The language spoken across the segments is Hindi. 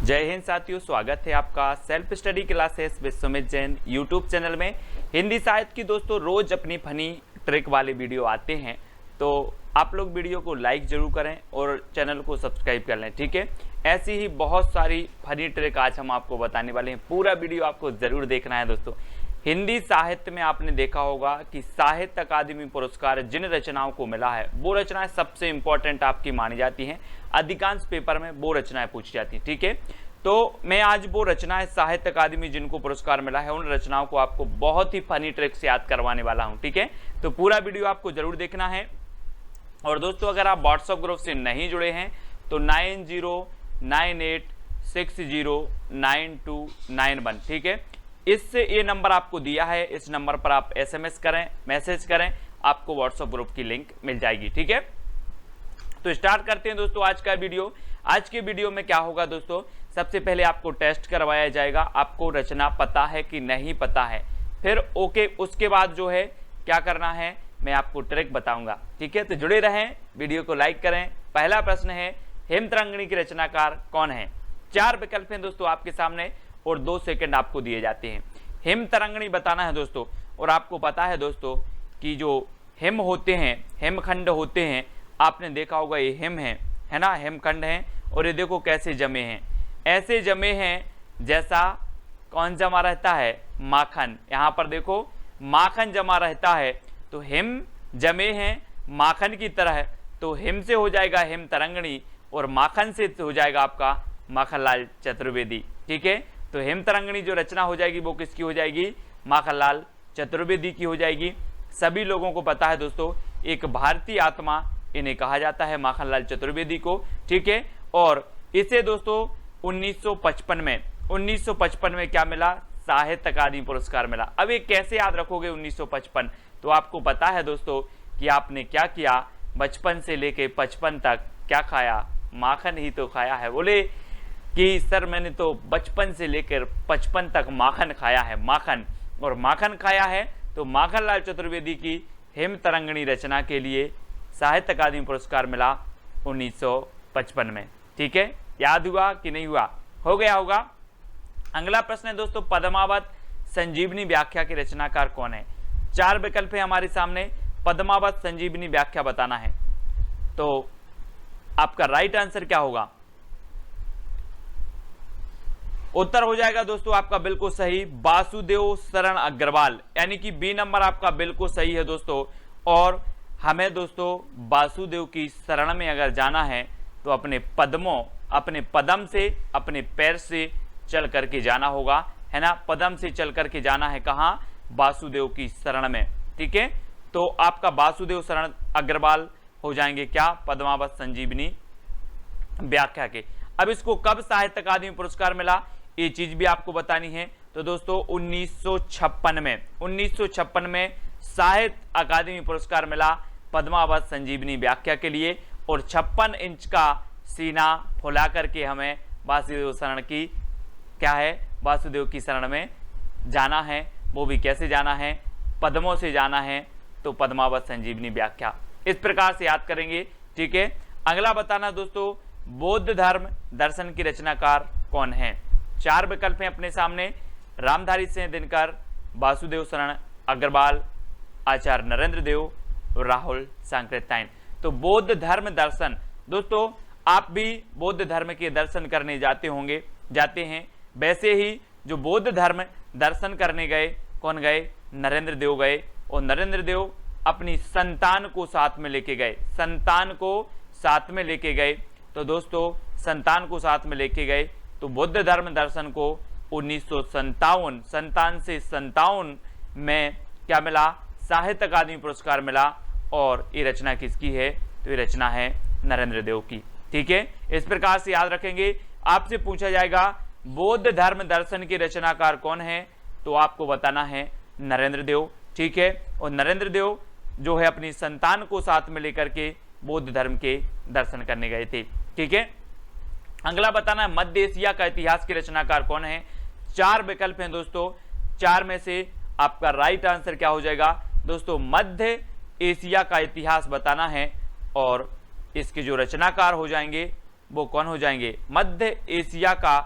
जय हिंद साथियों, स्वागत है आपका self study classes with Sumit Jain YouTube channel में। हिंदी साहित्य की दोस्तों रोज अपनी फनी ट्रिक वाले वीडियो आते हैं, तो आप लोग वीडियो को लाइक जरूर करें और चैनल को सब्सक्राइब कर लें, ठीक है। ऐसी ही बहुत सारी फनी ट्रिक आज हम आपको बताने वाले हैं, पूरा वीडियो आपको जरूर देखना है दोस्तों। हिंदी साहित्य में आपने देखा होगा कि साहित्य अकादमी पुरस्कार जिन रचनाओं को मिला है वो रचनाएं सबसे इंपॉर्टेंट आपकी मानी जाती हैं, अधिकांश पेपर में वो रचनाएं पूछी जाती हैं, ठीक है। तो मैं आज वो रचनाएं साहित्य अकादमी जिनको पुरस्कार मिला है उन रचनाओं को आपको बहुत ही फनी ट्रिक से याद करवाने वाला हूं, ठीक है। तो पूरा वीडियो आपको जरूर देखना है। और दोस्तों अगर आप व्हाट्सएप ग्रुप से नहीं जुड़े हैं तो 9098609291, ठीक है। इससे ये नंबर आपको दिया है, इस नंबर पर आप SMS करें, मैसेज करें, आपको व्हाट्सएप ग्रुप की लिंक मिल जाएगी, ठीक है। तो स्टार्ट करते हैं दोस्तों आज का वीडियो। आज के वीडियो में क्या होगा दोस्तों, सबसे पहले आपको टेस्ट करवाया जाएगा, आपको रचना पता है कि नहीं पता है, फिर ओके उसके बाद जो है क्या करना है मैं आपको ट्रिक बताऊंगा, ठीक है। तो जुड़े रहें, वीडियो को लाइक करें। पहला प्रश्न है, हेमतरंगिणी की रचनाकार कौन है। 4 विकल्प हैं दोस्तों आपके सामने और 2 सेकंड आपको दिए जाते हैं। हेमतरंगिणी बताना है दोस्तों। और आपको पता है दोस्तों कि जो हेम होते हैं, हेमखंड होते हैं, आपने देखा होगा ये हेम है ना, हेमखंड हैं। और ये देखो कैसे जमे हैं, ऐसे जमे हैं जैसा कौन जमा रहता है, माखन। यहाँ पर देखो माखन जमा रहता है, तो हेम जमे हैं माखन की तरह, तो हेम से हो जाएगा हेमतरंगिणी और माखन से हो जाएगा आपका माखनलाल चतुर्वेदी, ठीक है। तो हेमतरंगिणी जो रचना हो जाएगी वो किसकी हो जाएगी, माखनलाल चतुर्वेदी की हो जाएगी। सभी लोगों को पता है दोस्तों, एक भारतीय आत्मा इन्हें कहा जाता है, माखनलाल चतुर्वेदी को, ठीक है। और इसे दोस्तों 1955 में क्या मिला, साहित्य अकादमी पुरस्कार मिला। अब ये कैसे याद रखोगे 1955, तो आपको पता है दोस्तों कि आपने क्या किया, बचपन से लेके 55 तक क्या खाया, माखन ही तो खाया है। बोले कि सर मैंने तो बचपन से लेकर 55 तक माखन खाया है, माखन, और माखन खाया है तो माखनलाल चतुर्वेदी की हेमतरंगिणी रचना के लिए साहित्य अकादमी पुरस्कार मिला 1955 में, ठीक है। याद हुआ कि नहीं हुआ, हो गया होगा। अगला प्रश्न है दोस्तों, पद्मावत संजीवनी व्याख्या के रचनाकार कौन है। 4 विकल्प है हमारे सामने, पद्मावत संजीवनी व्याख्या बताना है। तो आपका राइट आंसर क्या होगा, उत्तर हो जाएगा दोस्तों आपका बिल्कुल सही, वासुदेव शरण अग्रवाल, यानी कि बी नंबर आपका बिल्कुल सही है दोस्तों। और हमें दोस्तों वासुदेव की शरण में अगर जाना है तो अपने पद्मों, अपने पदम से, अपने पैर से चल करके जाना होगा, है ना। पदम से चल करके जाना है कहाँ, वासुदेव की शरण में, ठीक है। तो आपका वासुदेव शरण अग्रवाल हो जाएंगे क्या, पद्मावत संजीवनी व्याख्या के। अब इसको कब साहित्य अकादमी पुरस्कार मिला ये चीज भी आपको बतानी है। तो दोस्तों 1956 में साहित्य अकादमी पुरस्कार मिला पद्मावत संजीवनी व्याख्या के लिए। और 56 इंच का सीना फुला करके हमें वासुदेव शरण की क्या है, वासुदेव की शरण में जाना है। वो भी कैसे जाना है, पद्मों से जाना है, तो पद्मावत संजीवनी व्याख्या इस प्रकार से याद करेंगे, ठीक है। अगला बताना दोस्तों, बौद्ध धर्म दर्शन की रचनाकार कौन है। 4 विकल्प हैं अपने सामने, रामधारी सिंह दिनकर, वासुदेव शरण अग्रवाल, आचार्य नरेंद्र देव, राहुल सांकृत्यायन। तो बौद्ध धर्म दर्शन, दोस्तों आप भी बौद्ध धर्म के दर्शन करने जाते हैं। वैसे ही जो बौद्ध धर्म दर्शन करने गए, कौन गए, नरेंद्र देव गए। और नरेंद्र देव अपनी संतान को साथ में लेके गए, संतान को साथ में लेके गए। तो दोस्तों संतान को साथ में लेके गए, तो बौद्ध धर्म दर्शन को 1957 में क्या मिला, साहित्य अकादमी पुरस्कार मिला। और ये रचना किसकी है, तो ये रचना है नरेंद्र देव की, ठीक है। इस प्रकार से याद रखेंगे। आपसे पूछा जाएगा बौद्ध धर्म दर्शन के रचनाकार कौन है, तो आपको बताना है नरेंद्र देव, ठीक है। और नरेंद्र देव जो है अपनी संतान को साथ में लेकर के बौद्ध धर्म के दर्शन करने गए थे, ठीक है। अगला बताना है, मध्य एशिया का इतिहास के रचनाकार कौन है। 4 विकल्प हैं दोस्तों, 4 में से आपका राइट आंसर क्या हो जाएगा दोस्तों, मध्य एशिया का इतिहास बताना है। और इसके जो रचनाकार हो जाएंगे वो कौन हो जाएंगे, मध्य एशिया का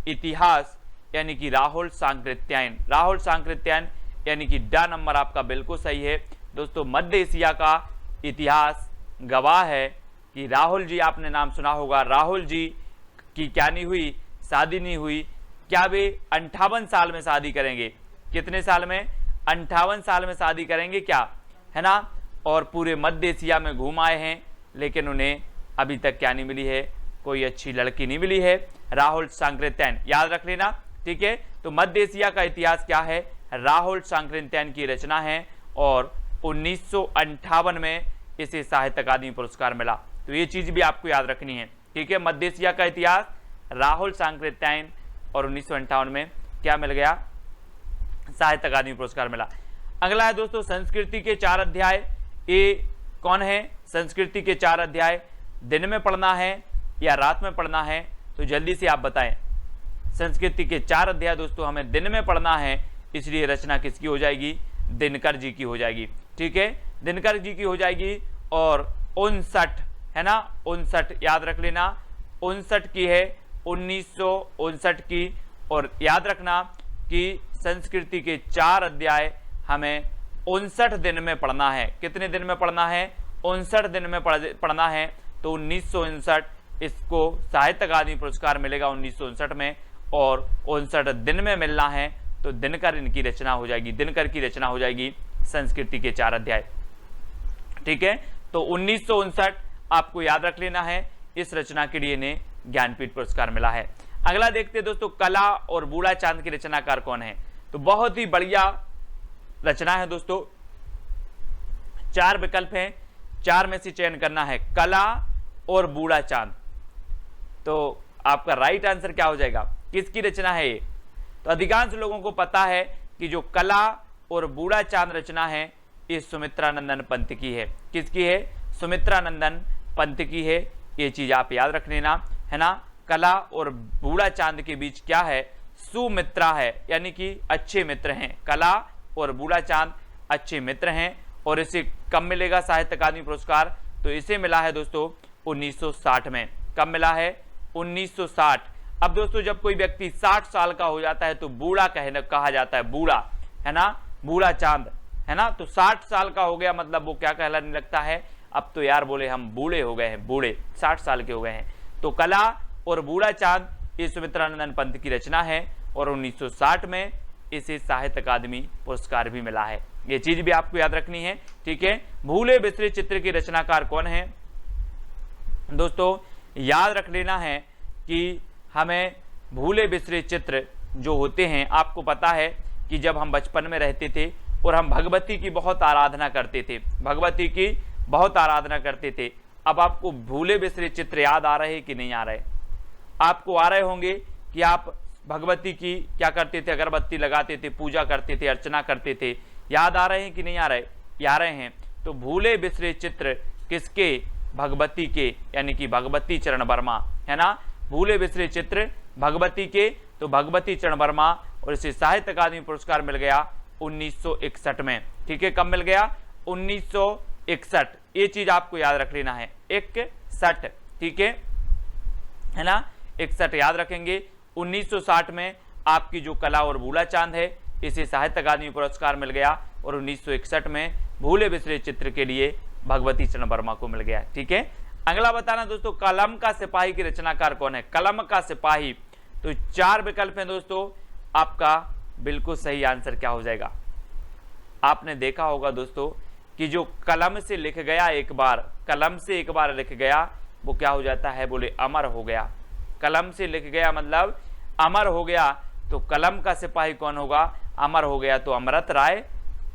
इतिहास यानी कि राहुल सांकृत्यायन। राहुल सांकृत्यायन यानी कि डा नंबर आपका बिल्कुल सही है दोस्तों। मध्य एशिया का इतिहास गवाह है कि राहुल जी, आपने नाम सुना होगा, राहुल जी की क्या नहीं हुई, शादी नहीं हुई। क्या वे 58 साल में शादी करेंगे? कितने साल में? 58 साल में शादी करेंगे क्या, है ना। और पूरे मध्य एशिया में घूम आए हैं, लेकिन उन्हें अभी तक क्या नहीं मिली है, कोई अच्छी लड़की नहीं मिली है। राहुल सांकृत्यायन याद रख लेना, ठीक है। तो मध्य एशिया का इतिहास क्या है? राहुल सांकृत्यायन की रचना है और 1958 में इसे साहित्य अकादमी पुरस्कार मिला। तो ये चीज भी आपको याद रखनी है, ठीक है। मध्य एशिया का इतिहास, राहुल सांकृत्यायन, और 1958 में क्या मिल गया? साहित्य अकादमी पुरस्कार मिला। अगला है दोस्तों संस्कृति के 4 अध्याय। ये कौन है? संस्कृति के 4 अध्याय दिन में पढ़ना है या रात में पढ़ना है? तो जल्दी से आप बताएं। संस्कृति के 4 अध्याय दोस्तों हमें दिन में पढ़ना है, इसलिए रचना किसकी हो जाएगी? दिनकर जी की हो जाएगी, ठीक है। दिनकर जी की हो जाएगी। और 59 है ना, 59 याद रख लेना, 59 की है, 1959 की। और याद रखना कि संस्कृति के 4 अध्याय हमें 59 दिन में पढ़ना है। कितने दिन में पढ़ना है? 59 दिन में पढ़ना है। तो 1959 इसको साहित्य अकादमी पुरस्कार मिलेगा 1959 में, और 59 दिन में मिलना है। तो दिनकर इनकी रचना हो जाएगी, दिनकर की रचना हो जाएगी संस्कृति के 4 अध्याय, ठीक है। तो 1959 आपको याद रख लेना है। इस रचना के लिए इन्हें ज्ञानपीठ पुरस्कार मिला है। अगला देखते हैं दोस्तों, कला और बूढ़ा चांद के रचनाकार कौन है? तो बहुत ही बढ़िया रचना है दोस्तों। 4 विकल्प हैं, 4 में से चयन करना है, कला और बूढ़ा चांद। तो आपका राइट आंसर क्या हो जाएगा? किसकी रचना है ये? तो अधिकांश लोगों को पता है कि जो कला और बूढ़ा चांद रचना है ये सुमित्रानंदन पंत की है। किसकी है? सुमित्रानंदन पंत की है। ये चीज आप याद रख लेना, है ना। कला और बूढ़ा चांद के बीच क्या है? सुमित्रा है, यानी कि अच्छे मित्र हैं। कला और बूढ़ा चांद अच्छे मित्र हैं। और इसे कब मिलेगा साहित्य अकादमी पुरस्कार? तो इसे मिला है दोस्तों 1960 में। कब मिला है? 1960। अब दोस्तों जब कोई व्यक्ति 60 साल का हो जाता है तो बूढ़ा कहा जाता है, बूढ़ा, है ना, बूढ़ा चांद, है ना। तो 60 साल का हो गया मतलब वो क्या कहलाने लगता है? अब तो यार बोले हम बूढ़े हो गए हैं, बूढ़े 60 साल के हो गए हैं। तो कला और बूढ़ा चांद ये सुमित्रानंदन पंत की रचना है और 1960 में इसे साहित्य अकादमी पुरस्कार भी मिला है। ये चीज भी आपको याद रखनी है, ठीक है। भूले बिसरे चित्र के रचनाकार कौन है? दोस्तों याद रख लेना है कि हमें भूले बिसरे चित्र जो होते हैं, आपको पता है कि जब हम बचपन में रहते थे और हम भगवती की बहुत आराधना करते थे, भगवती की बहुत आराधना करते थे। अब आपको भूले बिसरे चित्र याद आ रहे कि नहीं आ रहे? आपको आ रहे होंगे कि आप भगवती की क्या करते थे? अगरबत्ती लगाते थे, पूजा करते थे, अर्चना करते थे। याद आ रहे हैं कि नहीं आ रहे? आ रहे हैं। तो भूले बिसरे चित्र किसके? भगवती के, यानी कि भगवती चरण वर्मा, है ना। भूले बिसरे चित्र भगवती के, तो भगवती चरण वर्मा। और इसे साहित्य अकादमी पुरस्कार मिल गया 1961 में, ठीक है। कब मिल गया? 1961। ये चीज आपको याद रख लेना है, 61, ठीक है ना। 61 याद रखेंगे। 1960 में आपकी जो कला और बूढ़ा चांद है इसे साहित्य अकादमी पुरस्कार मिल गया और 1961 में भूले बिसरे चित्र के लिए भगवती चरण वर्मा को मिल गया, ठीक है। अगला बताना दोस्तों, कलम का सिपाही की रचनाकार कौन है? कलम का सिपाही। तो 4 विकल्प हैं दोस्तों, आपका बिल्कुल सही आंसर क्या हो जाएगा? आपने देखा होगा दोस्तों कि जो कलम से लिख गया एक बार, कलम से एक बार लिख गया वो क्या हो जाता है? बोले अमर हो गया। कलम से लिख गया मतलब अमर हो गया। तो कलम का सिपाही कौन होगा? अमर हो गया तो अमृत राय,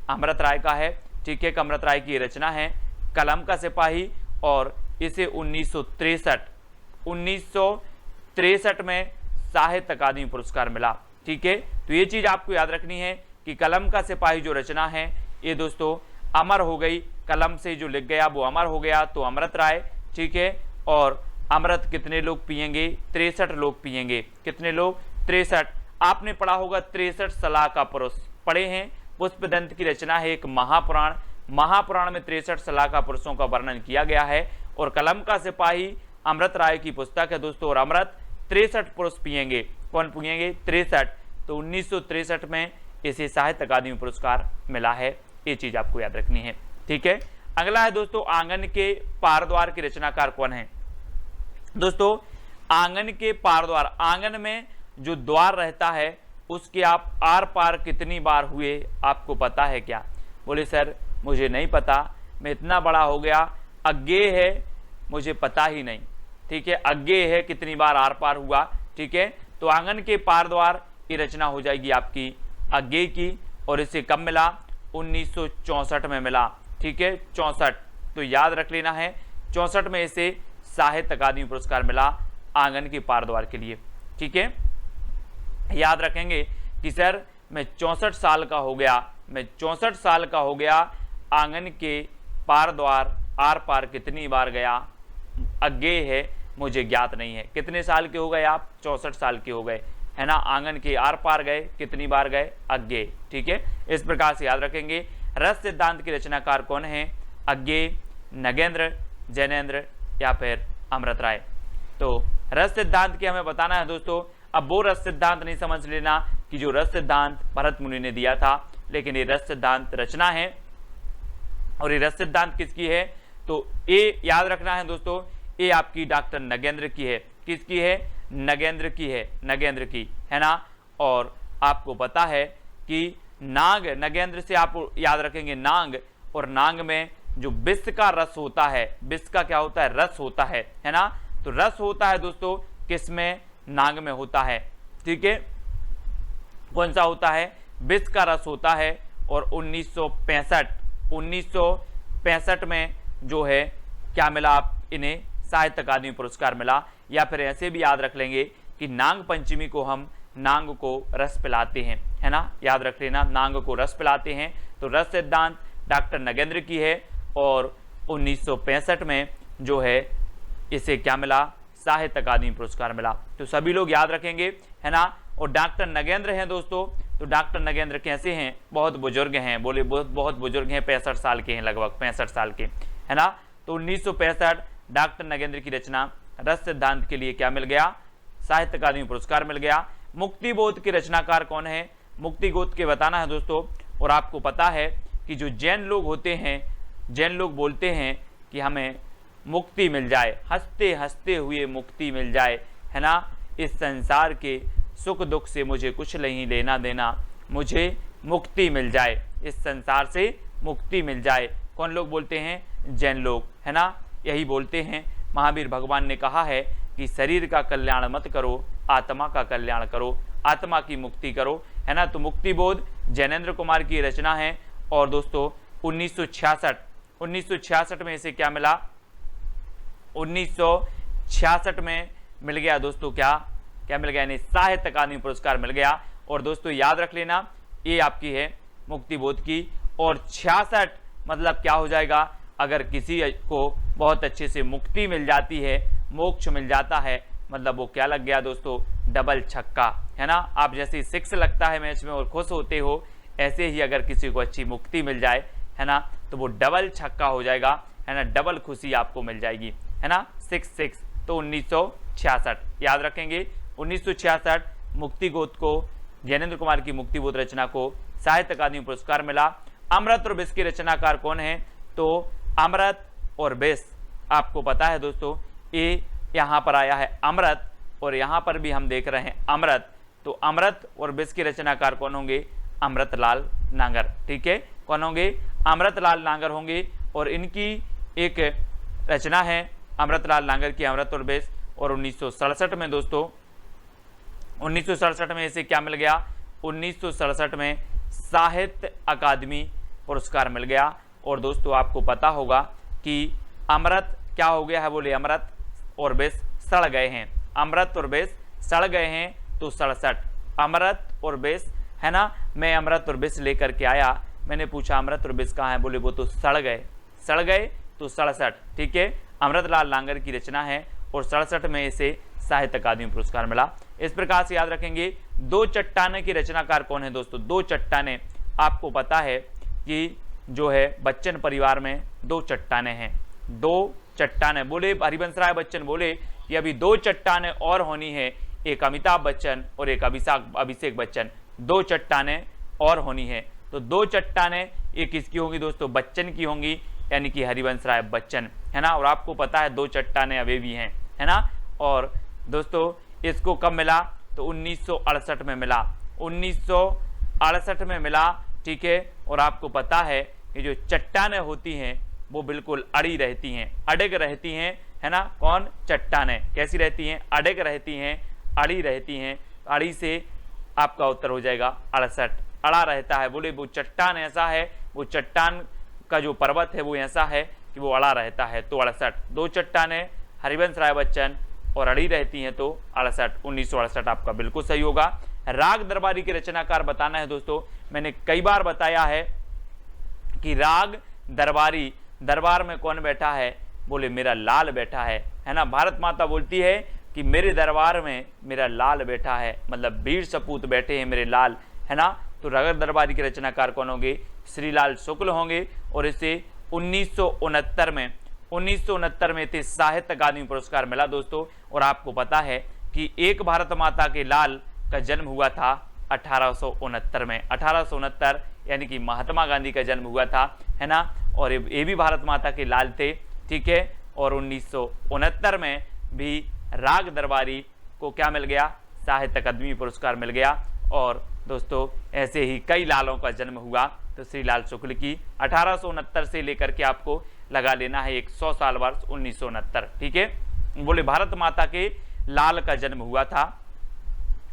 अमृत राय का है, ठीक है। अमृत राय की रचना है कलम का सिपाही और इसे 1963 में साहित्य अकादमी पुरस्कार मिला, ठीक है। तो ये चीज आपको याद रखनी है कि कलम का सिपाही जो रचना है ये दोस्तों अमर हो गई। कलम से जो लिख गया वो अमर हो गया तो अमृत राय, ठीक है। और अमृत कितने लोग पिएंगे? 63 लोग पिएंगे। कितने लोग? 63। आपने पढ़ा होगा 63 सलाह का पुरुष, पढ़े हैं। पुष्पदंत की रचना है एक महापुराण, महापुराण में 63 सलाह का पुरुषों का वर्णन किया गया है। और कलम का सिपाही अमृत राय की पुस्तक है दोस्तों। और अमृत 63 पुरुष पिएंगे, कौन पूछेंगे 63, तो 1963 में इसे साहित्य अकादमी पुरस्कार मिला है। ये चीज आपको याद रखनी है, ठीक है। अगला है दोस्तों आंगन के पार द्वार के रचनाकार कौन है। दोस्तों आंगन के पार द्वार, आंगन में जो द्वार रहता है उसके आप आर पार कितनी बार हुए आपको पता है क्या। बोले सर मुझे नहीं पता, मैं इतना बड़ा हो गया, अज्ञेय है, मुझे पता ही नहीं, ठीक है। अज्ञेय है कितनी बार आर पार हुआ, ठीक है। तो आंगन के पार द्वार की रचना हो जाएगी आपकी अज्ञेय की, और इसे कब मिला 1964 में मिला, ठीक है 64, तो याद रख लेना है 64 में इसे साहित्य अकादमी पुरस्कार मिला आंगन के पार द्वार के लिए, ठीक है। याद रखेंगे कि सर मैं 64 साल का हो गया, मैं 64 साल का हो गया, आंगन के पार द्वार आर पार कितनी बार गया, अज्ञेय है, मुझे ज्ञात नहीं है। कितने साल के हो गए आप, 64 साल के हो गए, है ना। आंगन के आर पार गए, कितनी बार गए, अज्ञेय, ठीक है। इस प्रकार से याद रखेंगे। रस सिद्धांत के रचनाकार कौन है, अज्ञेय, नगेंद्र, जैनेन्द्र या फिर अमृत राय। तो रस सिद्धांत की हमें बताना है दोस्तों। अब वो रस सिद्धांत नहीं समझ लेना कि जो रस सिद्धांत भरत मुनि ने दिया था, लेकिन ये रस सिद्धांत रचना है। और ये रस सिद्धांत किसकी है, तो ए याद रखना है दोस्तों, ये आपकी डॉक्टर नगेंद्र की है। किसकी है, नगेंद्र की है, नगेंद्र की, है ना। और आपको पता है कि नाग, नगेंद्र से आप याद रखेंगे नांग, और नांग में जो विष का रस होता है, विष का क्या होता है, रस होता है ना। तो रस होता है दोस्तों किसमें, नांग में होता है, ठीक है। कौन सा होता है, विष का रस होता है। और 1965 में जो है क्या मिला आप इन्हें, साहित्य अकादमी पुरस्कार मिला। या फिर ऐसे भी याद रख लेंगे कि नांग पंचमी को हम नांग को रस पिलाते हैं, है ना। याद रख लेना, नांग को रस पिलाते हैं। तो रस सिद्धांत डॉक्टर नगेंद्र की है, और 1965 में जो है इसे क्या मिला, साहित्य अकादमी पुरस्कार मिला। तो सभी लोग याद रखेंगे, है ना। और डॉक्टर नगेंद्र हैं दोस्तों, तो डॉक्टर नगेंद्र कैसे हैं, बहुत बुजुर्ग हैं, बोले बहुत बुजुर्ग हैं, 65 साल के हैं, लगभग 65 साल के, है ना। तो 1965 डॉक्टर नगेंद्र की रचना रस सिद्धांत के लिए क्या मिल गया, साहित्य अकादमी पुरस्कार मिल गया। मुक्तिबोध के रचनाकार कौन है, मुक्तिबोध के बताना है दोस्तों। और आपको पता है कि जो जैन लोग होते हैं, जैन लोग बोलते हैं कि हमें मुक्ति मिल जाए, हंसते हंसते हुए मुक्ति मिल जाए, है ना। इस संसार के सुख दुख से मुझे कुछ नहीं लेना देना, मुझे मुक्ति मिल जाए, इस संसार से मुक्ति मिल जाए। कौन लोग बोलते हैं, जैन लोग, है ना, यही बोलते हैं। महावीर भगवान ने कहा है कि शरीर का कल्याण मत करो, आत्मा का कल्याण करो, आत्मा की मुक्ति करो, है ना। तो मुक्तिबोध जैनेन्द्र कुमार की रचना है। और दोस्तों 1966 में इसे क्या मिला, 1966 में मिल गया दोस्तों, क्या मिल गया, यानी साहित्य अकादमी पुरस्कार मिल गया। और दोस्तों याद रख लेना, ये आपकी है मुक्तिबोध की। और 66 मतलब क्या हो जाएगा, अगर किसी को बहुत अच्छे से मुक्ति मिल जाती है, मोक्ष मिल जाता है, मतलब वो क्या लग गया दोस्तों, डबल छक्का, है ना। आप जैसे 6 लगता है मैच में और खुश होते हो, ऐसे ही अगर किसी को अच्छी मुक्ति मिल जाए, है ना, तो वो डबल छक्का हो जाएगा, है ना, डबल खुशी आपको मिल जाएगी, है ना। 6 तो 1966 याद रखेंगे। 1966 मुक्तिबोध को, जैनेन्द्र कुमार की मुक्तिबोध रचना को साहित्य अकादमी पुरस्कार मिला। अमृत और विष के रचनाकार कौन है, तो अमृत और विष आपको पता है दोस्तों, ये यहाँ पर आया है अमृत, और यहाँ पर भी हम देख रहे हैं अमृत। तो अमृत और विष के रचनाकार कौन होंगे, अमृतलाल नांगर, ठीक है। कौन होंगे, अमृतलाल नांगर होंगे। और इनकी एक रचना है अमृतलाल नांगर की, अमृत और विष। और 1967 में दोस्तों, 1967 में इसे क्या मिल गया, 1967 में साहित्य अकादमी पुरस्कार मिल गया। और दोस्तों आपको पता होगा कि अमृत क्या हो गया है, बोले अमृत और विष सड़ गए हैं, अमृत और विष सड़ गए हैं, तो 67 अमृत और विष, है ना। मैं अमृत और विष लेकर के आया, मैंने पूछा अमृत और विष कहाँ है, बोले वो तो सड़ गए, तो 67, ठीक है। अमृतलाल नांगर की रचना है, और 67 में इसे साहित्य अकादमी पुरस्कार मिला। इस प्रकार से याद रखेंगे। दो चट्टाने की रचनाकार कौन है दोस्तों, दो चट्टाने, आपको पता है कि जो है बच्चन परिवार में 2 चट्टाने हैं, 2 चट्टाने, बोले हरिवंश राय बच्चन बोले कि अभी 2 चट्टाने और होनी है, एक अमिताभ बच्चन और एक अभिषेक बच्चन, 2 चट्टानें और होनी है। तो 2 चट्टानें ये किसकी होंगी दोस्तों, बच्चन की होंगी, यानी कि हरिवंश राय बच्चन, है ना। और आपको पता है 2 चट्टानें अभी भी हैं, है ना। और दोस्तों इसको कब मिला, तो 1968 में मिला, 1968 में मिला, ठीक है। और आपको पता है कि जो चट्टानें होती हैं वो बिल्कुल अड़ी रहती हैं, अड़ग रहती हैं, है ना। कौन, चट्टानें कैसी रहती हैं, अड़ग रहती हैं, अड़ी रहती हैं। अड़ी से आपका उत्तर हो जाएगा 68, अड़ा रहता है। बोले वो चट्टान ऐसा है, वो चट्टान का जो पर्वत है वो ऐसा है कि वो अड़ा रहता है, तो 68। 2 चट्टानें हरिवंश राय बच्चन और अड़ी रहती हैं, तो 68, 1968 आपका बिल्कुल सही होगा। राग दरबारी के रचनाकार बताना है दोस्तों। मैंने कई बार बताया है कि राग दरबारी, दरबार में कौन बैठा है, बोले मेरा लाल बैठा है ना। भारत माता बोलती है कि मेरे दरबार में मेरा लाल बैठा है, मतलब वीर सपूत बैठे हैं मेरे लाल, है ना। तो राग दरबारी के रचनाकार कौन होंगे, श्रीलाल शुक्ल होंगे। और इसे 1969 में इसे साहित्य अकादमी पुरस्कार मिला दोस्तों। और आपको पता है कि एक भारत माता के लाल का जन्म हुआ था 1869 में, 1869 यानी कि महात्मा गांधी का जन्म हुआ था, है ना। और ये भी भारत माता के लाल थे, ठीक है। और 1969 में भी राग दरबारी को क्या मिल गया, साहित्य अकादमी पुरस्कार मिल गया। और दोस्तों ऐसे ही कई लालों का जन्म हुआ। तो श्रीलाल शुक्ल की 1869 से लेकर के आपको लगा लेना है 100 साल वर्ष 1969, ठीक है। बोले भारत माता के लाल का जन्म हुआ था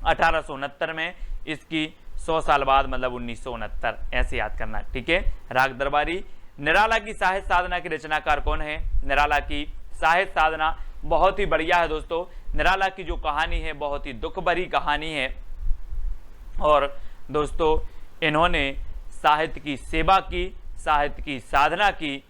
1869 में, इसकी 100 साल बाद मतलब 1969, ऐसे याद करना, ठीक है। राग दरबारी। निराला की साहित्य साधना की रचनाकार कौन है, निराला की साहित्य साधना बहुत ही बढ़िया है दोस्तों। निराला की जो कहानी है बहुत ही दुख भरी कहानी है। और दोस्तों इन्होंने साहित्य की सेवा की, साहित्य की साधना की,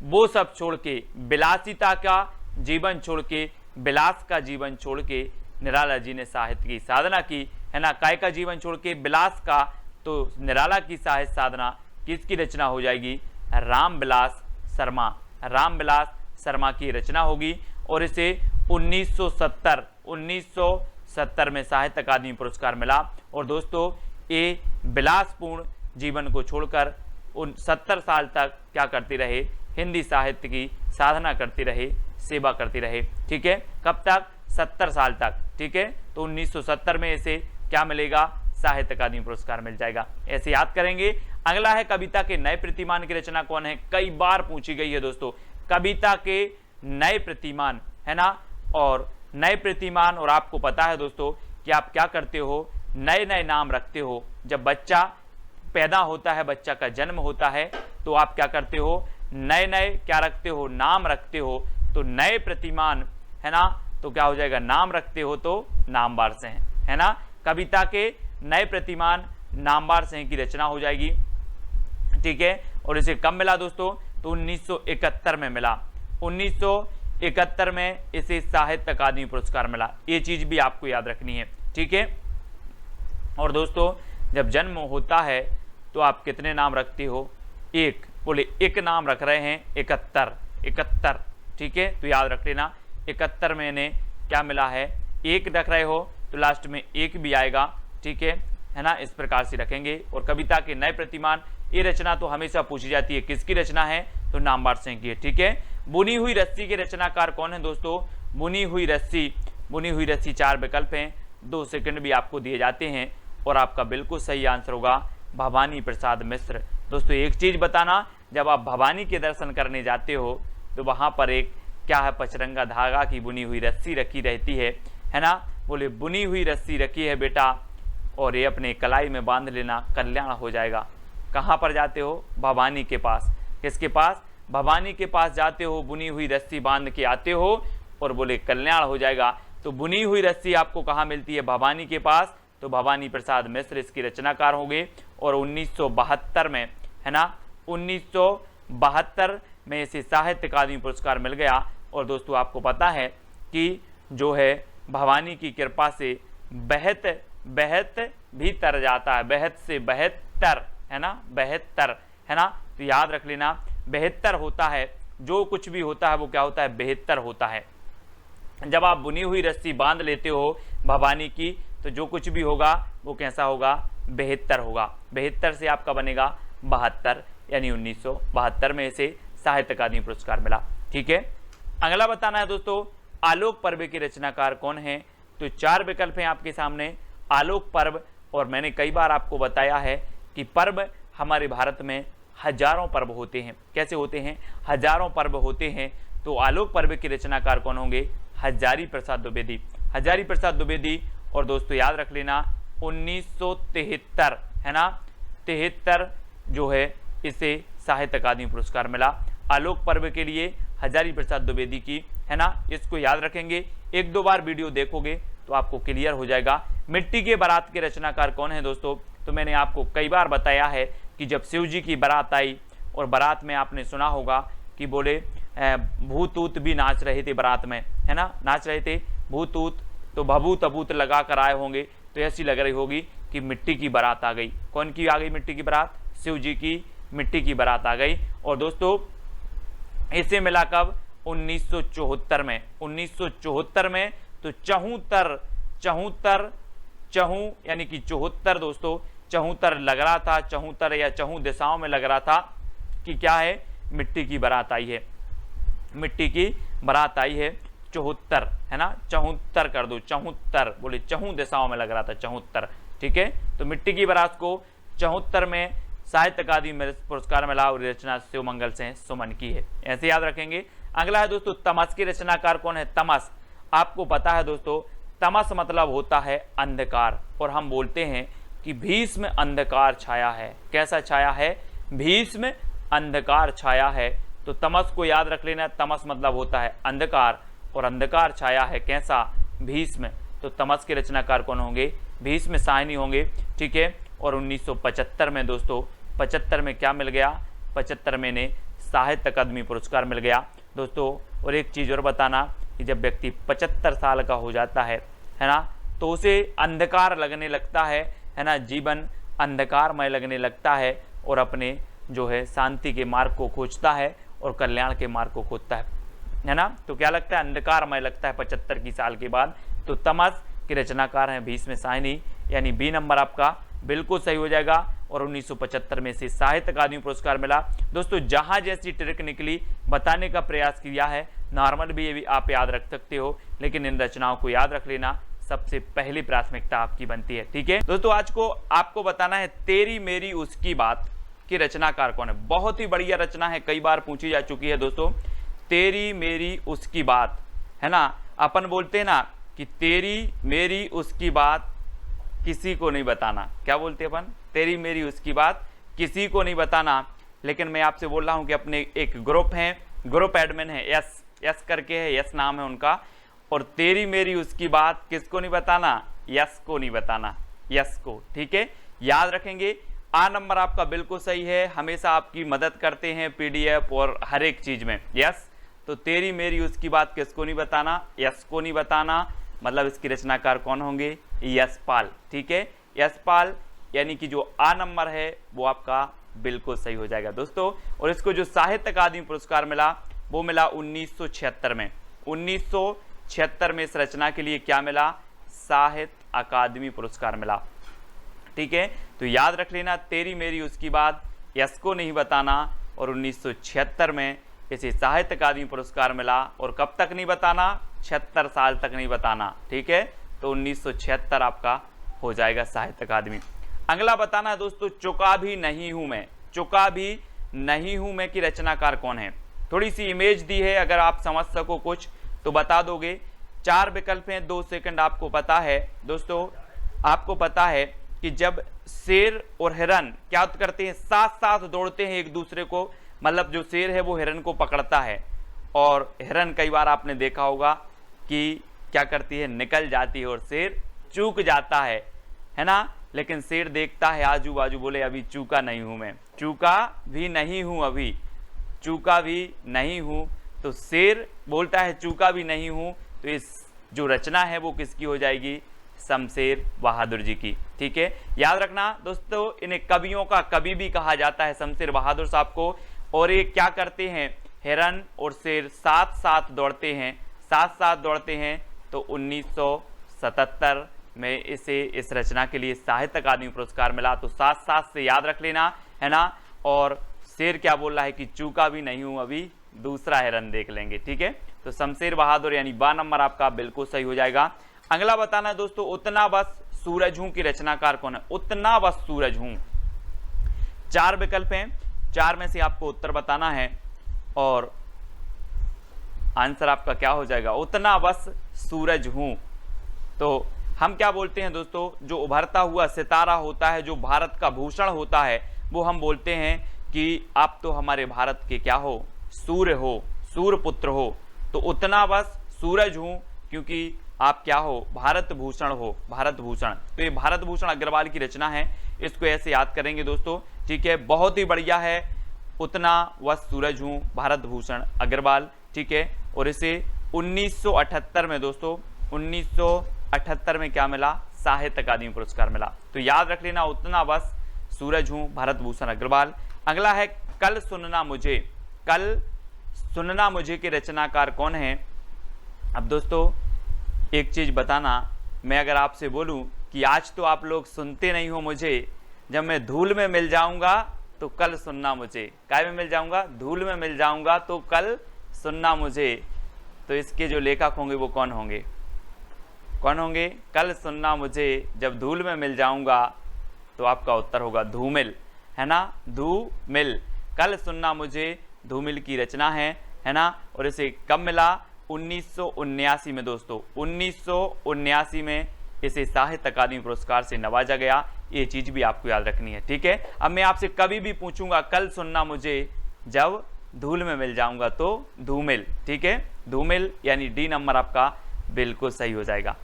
वो सब छोड़ के, विलासिता का जीवन छोड़ के, विलास का जीवन छोड़ के निराला जी ने साहित्य की साधना की, है ना। काय का जीवन छोड़ के, विलास का। तो निराला की साहित्य साधना किसकी रचना हो जाएगी, रामविलास शर्मा, रामविलास शर्मा की रचना होगी। और इसे 1970 में साहित्य अकादमी पुरस्कार मिला। और दोस्तों ये विलासपूर्ण जीवन को छोड़कर 70 साल तक क्या करते रहे, हिंदी साहित्य की साधना करते रहे, सेवा करते रहे, ठीक है। कब तक, 70 साल तक, ठीक है। तो 1970 में इसे क्या मिलेगा, साहित्य अकादमी पुरस्कार मिल जाएगा, ऐसे याद करेंगे। अगला है कविता के नए प्रतिमान की रचना कौन है, कई बार पूछी गई है दोस्तों। कविता के नए प्रतिमान, है ना। और नए प्रतिमान, और आपको पता है दोस्तों कि आप क्या करते हो, नए नए नाम रखते हो। जब बच्चा पैदा होता है, बच्चा का जन्म होता है, तो आप क्या करते हो, नए नए क्या रखते हो, नाम रखते हो। तो नए प्रतिमान, है ना, तो क्या हो जाएगा, नाम रखते हो तो नामवार से, है ना। कविता के नए प्रतिमान नामवार से की रचना हो जाएगी, ठीक है। और इसे कब मिला दोस्तों, तो 1971 में मिला, 1971 में इसे साहित्य अकादमी पुरस्कार मिला। ये चीज भी आपको याद रखनी है, ठीक है। और दोस्तों जब जन्म होता है तो आप कितने नाम रखते हो, एक, बोले एक नाम रख रहे हैं, 71, ठीक है। तो याद रख लेना 71 में इन्हें क्या मिला है, एक रख रहे हो तो लास्ट में एक भी आएगा, ठीक है ना। इस प्रकार से रखेंगे। और कविता के नए प्रतिमान, ये रचना तो हमेशा पूछी जाती है, किसकी रचना है, तो नामवार सिंह की है, ठीक है। बुनी हुई रस्सी के रचनाकार कौन है दोस्तों, बुनी हुई रस्सी, 4 विकल्प हैं, 2 सेकंड भी आपको दिए जाते हैं। और आपका बिल्कुल सही आंसर होगा भवानी प्रसाद मिश्र। दोस्तों एक चीज बताना, जब आप भवानी के दर्शन करने जाते हो तो वहां पर एक क्या है, पचरंगा धागा की बुनी हुई रस्सी रखी रहती है ना। बोले बुनी हुई रस्सी रखी है बेटा, और ये अपने कलाई में बांध लेना, कल्याण हो जाएगा। कहाँ पर जाते हो, भवानी के पास। किसके पास, भवानी के पास जाते हो, बुनी हुई रस्सी बांध के आते हो, और बोले कल्याण हो जाएगा। तो बुनी हुई रस्सी आपको कहाँ मिलती है, भवानी के पास। तो भवानी प्रसाद मिश्र इसकी रचनाकार होंगे। और 1972 में, है ना, 1972 में इसे साहित्य अकादमी पुरस्कार मिल गया। और दोस्तों आपको पता है कि जो है भवानी की कृपा से बहत भी तर जाता है, बहत से बहत्तर, है ना, 72, है ना। तो याद रख लेना 72 होता है, जो कुछ भी होता है वो क्या होता है, 72 होता है। जब आप बुनी हुई रस्सी बांध लेते हो भवानी की, तो जो कुछ भी होगा वो कैसा होगा, 72 होगा। 72 से आपका बनेगा 72, यानी 1972 में इसे साहित्य अकादमी पुरस्कार मिला। ठीक है, अगला बताना है दोस्तों, आलोक पर्व के रचनाकार कौन है। तो 4 विकल्प हैं आपके सामने, आलोक पर्व। और मैंने कई बार आपको बताया है कि पर्व हमारे भारत में हजारों पर्व होते हैं। कैसे होते हैं, हजारों पर्व होते हैं। तो आलोक पर्व के रचनाकार कौन होंगे, हजारी प्रसाद द्विवेदी। हजारी प्रसाद द्विवेदी। और दोस्तों याद रख लेना 1973 है ना, 73 जो है इसे साहित्य अकादमी पुरस्कार मिला आलोक पर्व के लिए, हजारी प्रसाद द्विवेदी की, है ना। इसको याद रखेंगे, 1-2 बार वीडियो देखोगे तो आपको क्लियर हो जाएगा। मिट्टी के बारात के रचनाकार कौन है दोस्तों। तो मैंने आपको कई बार बताया है कि जब शिव जी की बारात आई, और बारात में आपने सुना होगा कि बोले भूत ऊत भी नाच रहे थे बारात में, है ना, नाच रहे थे भूत ऊत, तो भभूत अभूत लगा कर आए होंगे। तो ऐसी लग रही होगी कि मिट्टी की बारात आ गई। कौन की आ गई मिट्टी की बारात, शिव जी की मिट्टी की बारात आ गई। और दोस्तों इसे मिला कब, 1974 में। 1974 में तो 74 यानी कि 74 दोस्तों, 74 लग रहा था, 74 या 4 दिशाओं में लग रहा था कि क्या है, मिट्टी की बारात आई है, मिट्टी की बारात आई है। 74 है ना, 74 कर दो, 74 बोले 4 दिशाओं में लग रहा था, 74। ठीक है, तो मिट्टी की बारात को 74 में साहित्य अकादमी पुरस्कार मिला, और रचना शिवमंगल से सुमन की है। ऐसे याद रखेंगे। अगला है दोस्तों, तमस के रचनाकार कौन है। तमस, आपको पता है दोस्तों, तमस मतलब होता है अंधकार। और हम बोलते हैं कि भीष्म अंधकार छाया है। कैसा छाया है, भीष्म अंधकार छाया है। तो तमस को याद रख लेना, तमस मतलब होता है अंधकार, और अंधकार छाया है कैसा, भीष्म। तो तमस के रचनाकार कौन होंगे, भीष्म साहनी होंगे। ठीक है, और 1975 में दोस्तों, 75 में क्या मिल गया, 75 में ने साहित्य अकादमी पुरस्कार मिल गया दोस्तों। और एक चीज़ और बताना कि जब व्यक्ति 75 साल का हो जाता है ना, तो उसे अंधकार लगने लगता है ना, जीवन अंधकारमय लगने लगता है, और अपने जो है शांति के मार्ग को खोजता है और कल्याण के मार्ग को खोजता है ना। तो क्या लगता है, अंधकारमय लगता है 75 की साल के बाद। तो तमस के रचनाकार हैं भीष्म साहनी, यानी बी नंबर आपका बिल्कुल सही हो जाएगा। और 1975 में से साहित्य अकादमी पुरस्कार मिला दोस्तों। जहां जैसी ट्रिक निकली बताने का प्रयास किया है, नॉर्मल भी ये भी आप याद रख सकते हो, लेकिन इन रचनाओं को याद रख लेना सबसे पहली प्राथमिकता आपकी बनती है। ठीक है दोस्तों, आज को आपको बताना है तेरी मेरी उसकी बात की रचनाकार कौन है। बहुत ही बढ़िया रचना है, कई बार पूछी जा चुकी है दोस्तों। तेरी मेरी उसकी बात, है ना, अपन बोलते हैं ना कि तेरी मेरी उसकी बात किसी को नहीं बताना। क्या बोलते हैं अपन, तेरी मेरी उसकी बात किसी को नहीं बताना। लेकिन मैं आपसे बोल रहा हूं कि अपने एक ग्रुप है, ग्रुप एडमिन है, यस करके है, यस नाम है उनका। और तेरी मेरी उसकी बात किसको नहीं बताना, यस को नहीं बताना, यस को। ठीक है, याद रखेंगे। आ नंबर आपका बिल्कुल सही है, हमेशा आपकी मदद करते हैं पीडीएफ और हर एक चीज में, यस। तो तेरी मेरी उसकी बात किसको नहीं बताना, यस को नहीं बताना। मतलब इसकी रचनाकार कौन होंगे, यशपाल। ठीक है, यशपाल, यानी कि जो आ नंबर है वो आपका बिल्कुल सही हो जाएगा दोस्तों। और इसको जो साहित्य अकादमी पुरस्कार मिला वो मिला 1976 में। 1976 में इस रचना के लिए क्या मिला, साहित्य अकादमी पुरस्कार मिला। ठीक है, तो याद रख लेना, तेरी मेरी उसकी बात यस को नहीं बताना। और 1976 में इसे साहित्य अकादमी पुरस्कार मिला। और कब तक नहीं बताना, 76 साल तक नहीं बताना। ठीक है, तो 1976 आपका हो जाएगा साहित्य अकादमी। अगला बताना है दोस्तों, चुका भी नहीं हूं मैं। चुका भी नहीं हूं मैं की रचनाकार कौन है। थोड़ी सी इमेज दी है, अगर आप समझ सको कुछ तो बता दोगे। 4 विकल्प हैं, 2 सेकंड। आपको पता है दोस्तों, आपको पता है कि जब शेर और हिरन क्या करते हैं, साथ साथ दौड़ते हैं एक दूसरे को, मतलब जो शेर है वो हिरन को पकड़ता है, और हिरन कई बार आपने देखा होगा कि क्या करती है, निकल जाती है और शेर चूक जाता है ना। लेकिन शेर देखता है आजू बाजू, बोले अभी चूका नहीं हूं मैं, चूका भी नहीं हूं, अभी चूका भी नहीं हूं। तो शेर बोलता है चूका भी नहीं हूं। तो इस जो रचना है वो किसकी हो जाएगी, शमशेर बहादुर जी की। ठीक है, याद रखना दोस्तों, इन्हें कवियों का कवि भी कहा जाता है, शमशेर बहादुर साहब को। और ये क्या करते हैं, हिरन और शेर साथ साथ दौड़ते हैं, साथ साथ दौड़ते हैं तो 1977 में इसे इस रचना के लिए साहित्य अकादमी पुरस्कार मिला। तो साथ साथ से याद रख लेना, है ना। और शेर क्या बोल रहा है कि चूका भी नहीं हूं अभी, दूसरा हिरन देख लेंगे, ठीक है। तो शमशेर बहादुर यानी 12 नंबर आपका बिल्कुल सही हो जाएगा। अगला बताना है दोस्तों, उतना बस सूरज हूं की रचनाकार कौन है? उतना बस सूरज हूं। 4 विकल्प हैं, 4 में से आपको उत्तर बताना है और आंसर आपका क्या हो जाएगा? उतना बस सूरज हूं। तो हम क्या बोलते हैं दोस्तों, जो उभरता हुआ सितारा होता है, जो भारत का भूषण होता है, वो हम बोलते हैं कि आप तो हमारे भारत के क्या हो? सूर्य हो, सूर्य पुत्र हो। तो उतना बस सूरज हूं क्योंकि आप क्या हो? भारत भूषण हो, भारत भूषण। तो ये भारत भूषण अग्रवाल की रचना है, इसको ऐसे याद करेंगे दोस्तों, ठीक है। बहुत ही बढ़िया है, उतना बस सूरज हूं, भारत भूषण अग्रवाल, ठीक है। और इसे 1978 में दोस्तों, 1978 में क्या मिला? साहित्य अकादमी पुरस्कार मिला। तो याद रख लेना, उतना बस सूरज हूं, भारत भूषण अग्रवाल। अगला है कल सुनना मुझे। कल सुनना मुझे के रचनाकार कौन है? अब दोस्तों एक चीज बताना, मैं अगर आपसे बोलूं कि आज तो आप लोग सुनते नहीं हो मुझे, जब मैं धूल में मिल जाऊंगा तो कल सुनना मुझे। काय में मिल जाऊंगा? धूल में मिल जाऊंगा तो कल सुनना मुझे। तो इसके जो लेखक होंगे वो कौन होंगे? कौन होंगे? कल सुनना मुझे जब धूल में मिल जाऊंगा, तो आपका उत्तर होगा धूमिल, है ना। धूमिल, कल सुनना मुझे धूमिल की रचना है ना। और इसे कब मिला? 1979 में दोस्तों, 1979 में इसे साहित्य अकादमी पुरस्कार से नवाजा गया। ये चीज भी आपको याद रखनी है, ठीक है। अब मैं आपसे कभी भी पूछूंगा कल सुनना मुझे जब धूल में मिल जाऊंगा, तो धूमिल, ठीक है। धूमिल यानी डी नंबर आपका बिल्कुल सही हो जाएगा।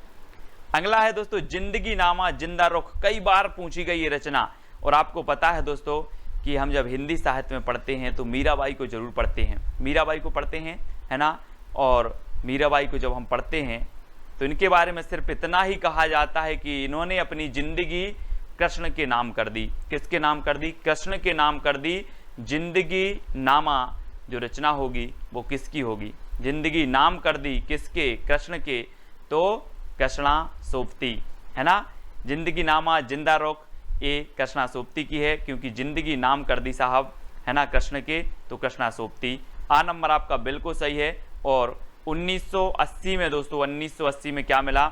अगला है दोस्तों जिंदगी नामा जिंदा रुख। कई बार पूछी गई ये रचना, और आपको पता है दोस्तों कि हम जब हिंदी साहित्य में पढ़ते हैं तो मीराबाई को जरूर पढ़ते हैं, मीराबाई को पढ़ते हैं, है ना। और मीराबाई को जब हम पढ़ते हैं तो इनके बारे में सिर्फ इतना ही कहा जाता है कि इन्होंने अपनी जिंदगी कृष्ण के नाम कर दी। किसके नाम कर दी? कृष्ण के नाम कर दी। जिंदगी नामा जो रचना होगी वो किसकी होगी? जिंदगी नाम कर दी किसके? कृष्ण के। तो कृष्णा सोबती, है ना। जिंदगी नामा जिंदा रुख ये कृष्णा सोबती की है, क्योंकि जिंदगी नाम कर दी साहब, है ना, कृष्ण के। तो कृष्णा सोबती आ नंबर आपका बिल्कुल सही है। और 1980 में दोस्तों, 1980 में क्या मिला?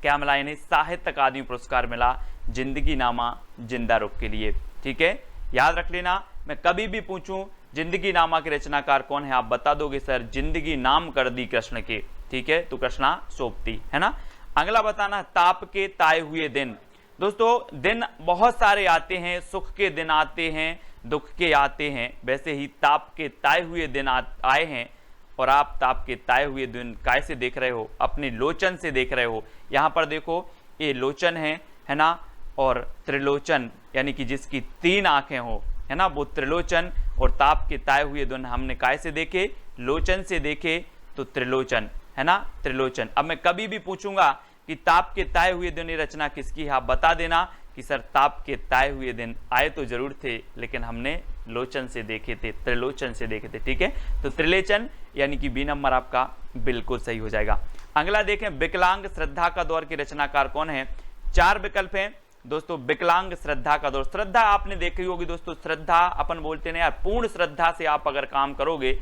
क्या मिला? यानी साहित्य अकादमी पुरस्कार मिला जिंदगी नामा जिंदा रुख के लिए, ठीक है। याद रख लेना, मैं कभी भी पूछूं जिंदगी नामा के रचनाकार कौन है, आप बता दोगे सर जिंदगी नाम कर दी कृष्ण के, ठीक है। तो कृष्णा सोबती, है ना। अगला बताना ताप के ताए हुए दिन। दोस्तों दिन बहुत सारे आते हैं, सुख के दिन आते हैं, दुख के आते हैं। वैसे ही ताप के ताए हुए दिन आए हैं, और आप ताप के ताए हुए दिन कैसे देख रहे हो? अपने लोचन से देख रहे हो। यहाँ पर देखो ये लोचन है ना। और त्रिलोचन यानी कि जिसकी 3 आंखें हो, है ना, वो त्रिलोचन। और ताप के ताए हुए दिन हमने कैसे देखे? लोचन से देखे, तो त्रिलोचन, है ना, त्रिलोचन। अब मैं कभी भी पूछूंगा कि ताप के ताए हुए दिन ये रचना किसकी है, आप बता देना कि सर ताप के ताए हुए दिन आए तो जरूर थे, लेकिन हमने लोचन से देखे थे, त्रिलोचन से देखे थे, ठीक है। तो त्रिलोचन यानी कि बी नंबर आपका बिल्कुल सही हो जाएगा। अगला देखें विकलांग श्रद्धा का दौर के रचनाकार कौन है? 4 विकल्प हैं दोस्तों। विकलांग श्रद्धा का दौर, श्रद्धा आपने देखी होगी दोस्तों। श्रद्धा अपन बोलते हैं यार, पूर्ण श्रद्धा से आप अगर काम करोगे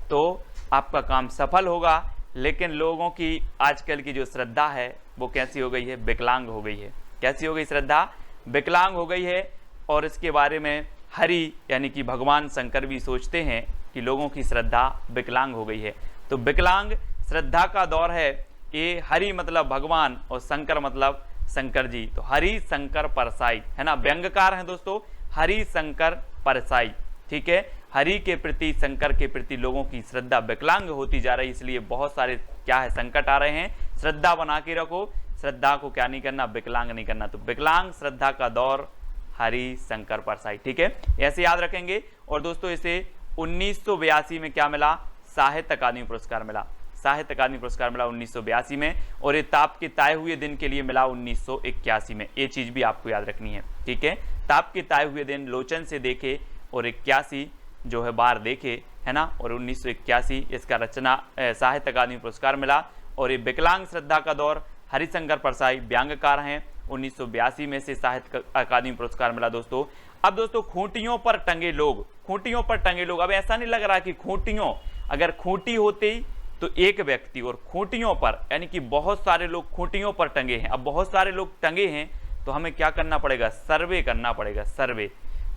तो आपका काम सफल होगा। लेकिन लोगों की आजकल की जो श्रद्धा है वो कैसी हो गई है? विकलांग हो गई है। कैसी हो गई श्रद्धा? विकलांग हो गई है। और इसके बारे में हरि यानी कि भगवान शंकर भी सोचते हैं कि लोगों की श्रद्धा विकलांग हो गई है। तो विकलांग श्रद्धा का दौर है ये। हरि मतलब भगवान और शंकर मतलब शंकर जी। तो हरि शंकर परसाई, है ना, व्यंग्यकार है दोस्तों, हरि शंकर परसाई, ठीक है। हरि के प्रति, शंकर के प्रति लोगों की श्रद्धा विकलांग होती जा रही, इसलिए बहुत सारे क्या है संकट आ रहे हैं। श्रद्धा बना के रखो, श्रद्धा को क्या नहीं करना? विकलांग नहीं करना। तो विकलांग श्रद्धा का दौर हरि शंकर परसाई, ठीक है, ऐसे याद रखेंगे। और दोस्तों इसे 1982 में क्या मिला? साहित्य अकादमी पुरस्कार मिला। साहित्य अकादमी पुरस्कार मिला 1982 में। और ये ताप के ताए हुए दिन के लिए मिला 1981 में। ये चीज भी आपको याद रखनी है, ठीक है। ताप के ताए हुए दिन लोचन से देखे और 81 जो है बार देखे, है ना। और 1981 इसका रचना साहित्य अकादमी पुरस्कार मिला। और ये विकलांग श्रद्धा का दौर, हरिशंकर परसाई व्यंग्यकार हैं, 1982 में से साहित्य अकादमी पुरस्कार मिला दोस्तों। अब दोस्तों खूंटियों पर टंगे लोग, खूंटियों पर टंगे लोग, अब ऐसा नहीं लग रहा कि खूंटियों, अगर खूंटी होती तो एक व्यक्ति, और खूंटियों पर यानी कि बहुत सारे लोग खूंटियों पर टंगे हैं। अब बहुत सारे लोग टंगे हैं तो हमें क्या करना पड़ेगा, सर्वे करना पड़ेगा, सर्वे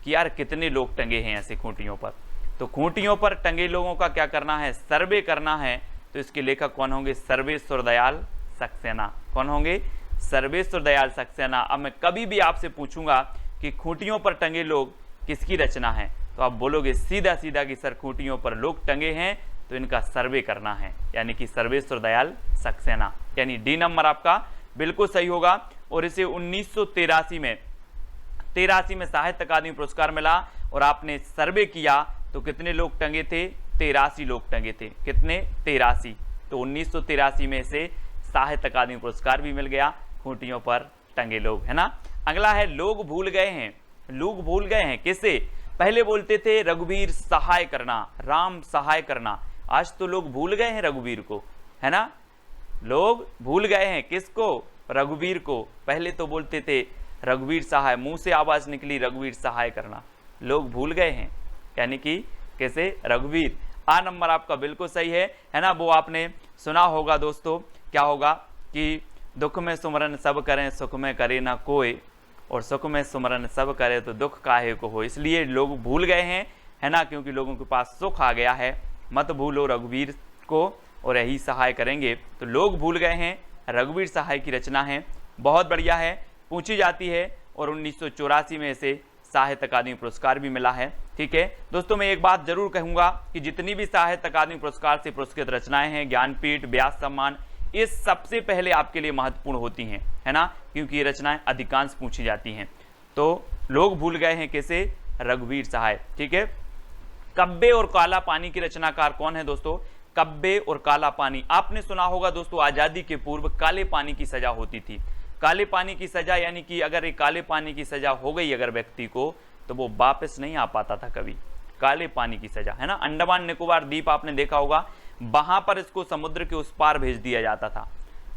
कि यार कितने लोग टंगे हैं ऐसे खूंटियों पर। तो खूंटियों पर टंगे लोगों का क्या करना है, सर्वे करना है। तो इसके लेखक कौन होंगे, सर्वेश्वर दयाल सक्सेना। कौन होंगे, सर्वेश्वर दयाल सक्सेना। अब मैं कभी भी आपसे पूछूंगा कि खूंटियों पर टंगे लोग किसकी रचना है, तो आप बोलोगे सीधा सीधा कि सर खूंटियों पर लोग टंगे हैं तो इनका सर्वे करना है, यानी कि सर्वेश्वर दयाल सक्सेना, यानी डी नंबर आपका बिल्कुल सही होगा। और इसे 1983 में साहित्य अकादमी पुरस्कार मिला। और आपने सर्वे किया तो कितने लोग टंगे थे, 83 लोग टंगे थे। कितने, 83। तो 1983 में से साहित्य अकादमी पुरस्कार भी मिल गया, खूंटियों पर टंगे लोग, है ना। अगला है लोग भूल गए हैं, लोग भूल गए हैं किसे, पहले बोलते थे रघुवीर सहाय करना, राम सहाय करना, आज तो लोग भूल गए हैं रघुवीर को, है ना। लोग भूल गए हैं किसको, रघुवीर को। पहले तो बोलते थे रघुवीर सहाय, मुंह से आवाज निकली रघुवीर सहाय करना, लोग भूल गए हैं, यानी कि कैसे, रघुवीर। आ नंबर आपका बिल्कुल सही है ना। वो आपने सुना होगा दोस्तों, क्या होगा कि दुख में सुमरन सब करें, सुख में करे ना कोई, और सुख में सुमरन सब करे तो दुख काहे को हो। इसलिए लोग भूल गए हैं, है ना, क्योंकि लोगों के पास सुख आ गया है। मत भूलो रघुवीर को और यही सहाय करेंगे। तो लोग भूल गए हैं रघुवीर सहाय की रचना है, बहुत बढ़िया है, पूछी जाती है। और 1984 में इसे साहित्य अकादमी पुरस्कार भी मिला है। ठीक है दोस्तों, मैं एक बात जरूर कहूंगा कि जितनी भी साहित्य अकादमी पुरस्कार से पुरस्कृत रचनाएं हैं, ज्ञानपीठ, व्यास सम्मान, ये सबसे पहले आपके लिए महत्वपूर्ण होती हैं, है ना, क्योंकि ये रचनाएं अधिकांश पूछी जाती हैं। तो लोग भूल गए हैं कैसे, रघुवीर सहाय। ठीक है, कब्बे और काला पानी की रचनाकार कौन है दोस्तों, कब्बे और काला पानी। आपने सुना होगा दोस्तों, आजादी के पूर्व काले पानी की सजा होती थी। काले पानी की सजा यानी कि अगर एक काले पानी की सजा हो गई अगर व्यक्ति को, तो वो वापस नहीं आ पाता था कभी। काले पानी की सजा, है ना। अंडमान निकोबार द्वीप आपने देखा होगा, वहां पर इसको समुद्र के उस पार भेज दिया जाता था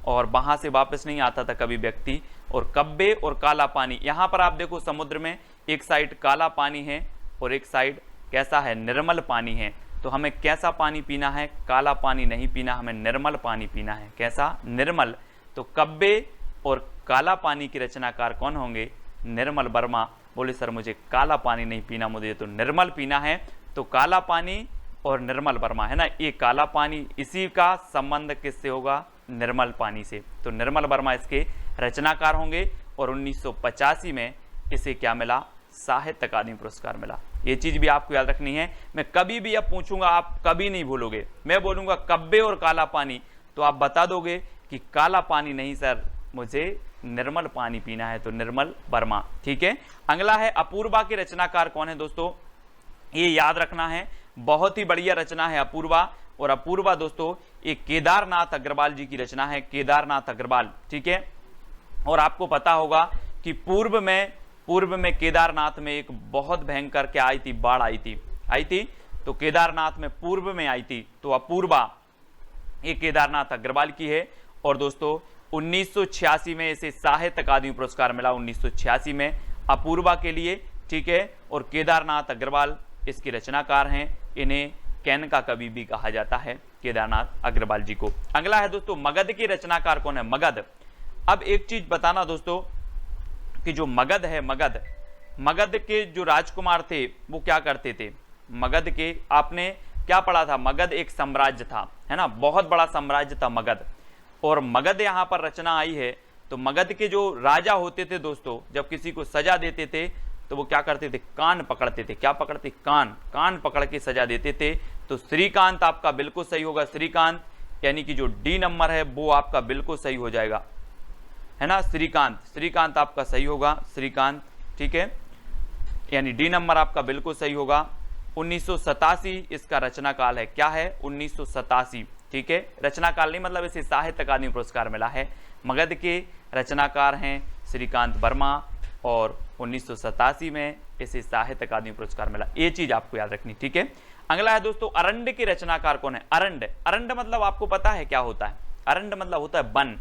और वहां से वापस नहीं आता था कभी व्यक्ति। और कब्बे और काला पानी, यहाँ पर आप देखो समुद्र में एक साइड काला पानी है और एक साइड कैसा है, निर्मल पानी है। तो हमें कैसा पानी पीना है, काला पानी नहीं पीना, हमें निर्मल पानी पीना है। कैसा, निर्मल। तो कब्बे और काला पानी की रचनाकार कौन होंगे, निर्मल वर्मा। बोले सर मुझे काला पानी नहीं पीना, मुझे तो निर्मल पीना है। तो काला पानी और निर्मल वर्मा, है ना, ये काला पानी, इसी का संबंध किससे होगा, निर्मल पानी से। तो निर्मल वर्मा इसके रचनाकार होंगे। और 1985 में इसे क्या मिला, साहित्य अकादमी पुरस्कार मिला। ये चीज भी आपको याद रखनी है। मैं कभी भी अब पूछूंगा, आप कभी नहीं भूलोगे। मैं बोलूंगा कब्बे और काला पानी, तो आप बता दोगे कि काला पानी नहीं सर, मुझे निर्मल पानी पीना है। तो निर्मल वर्मा। ठीक है, अगला है अपूर्वा के रचनाकार कौन है दोस्तों, ये याद रखना है, बहुत ही बढ़िया रचना है अपूर्वा। और अपूर्वा दोस्तों एक केदारनाथ अग्रवाल जी की रचना है, केदारनाथ अग्रवाल। ठीक है, और आपको पता होगा कि पूर्व में केदारनाथ में एक बहुत भयंकर क्या आई थी, बाढ़ आई थी। तो केदारनाथ में पूर्व में आई थी। तो अपूर्वा ये केदारनाथ अग्रवाल की है। और दोस्तों 1986 में इसे साहित्य अकादमी पुरस्कार मिला, 1986 में अपूर्वा के लिए। ठीक है, और केदारनाथ अग्रवाल इसके रचनाकार हैं। इन्हें कैन का कवि भी कहा जाता है, केदारनाथ अग्रवाल जी को। अगला है दोस्तों मगध के रचनाकार कौन है, मगध। अब एक चीज बताना दोस्तों कि जो मगध है, मगध के जो राजकुमार थे वो क्या करते थे, मगध के आपने क्या पढ़ा था, मगध एक साम्राज्य था, है ना, बहुत बड़ा साम्राज्य था मगध। और मगध यहाँ पर रचना आई है। तो मगध के जो राजा होते थे दोस्तों, जब किसी को सजा देते थे तो वो क्या करते थे, कान पकड़ते थे। क्या पकड़ते, कान पकड़ के सजा देते थे। तो श्रीकांत आपका बिल्कुल सही होगा, श्रीकांत, यानी कि जो डी नंबर है वो आपका बिल्कुल सही हो जाएगा, है ना। श्रीकांत आपका सही होगा, श्रीकांत। ठीक है, यानी डी नंबर आपका बिल्कुल सही होगा। 1987 इसका रचना काल है, क्या है, 1987। ठीक है, रचना काल नहीं मतलब इसे साहित्य अकादमी पुरस्कार मिला है। मगध के रचनाकार हैं श्रीकांत वर्मा और 1987 में इसे साहित्य अकादमी पुरस्कार मिला। ये चीज आपको याद रखनी, ठीक है। अगला है दोस्तों, अरंड के रचनाकार कौन है? अरंड, अरंड मतलब आपको पता है क्या होता है? अरंड मतलब होता है वन,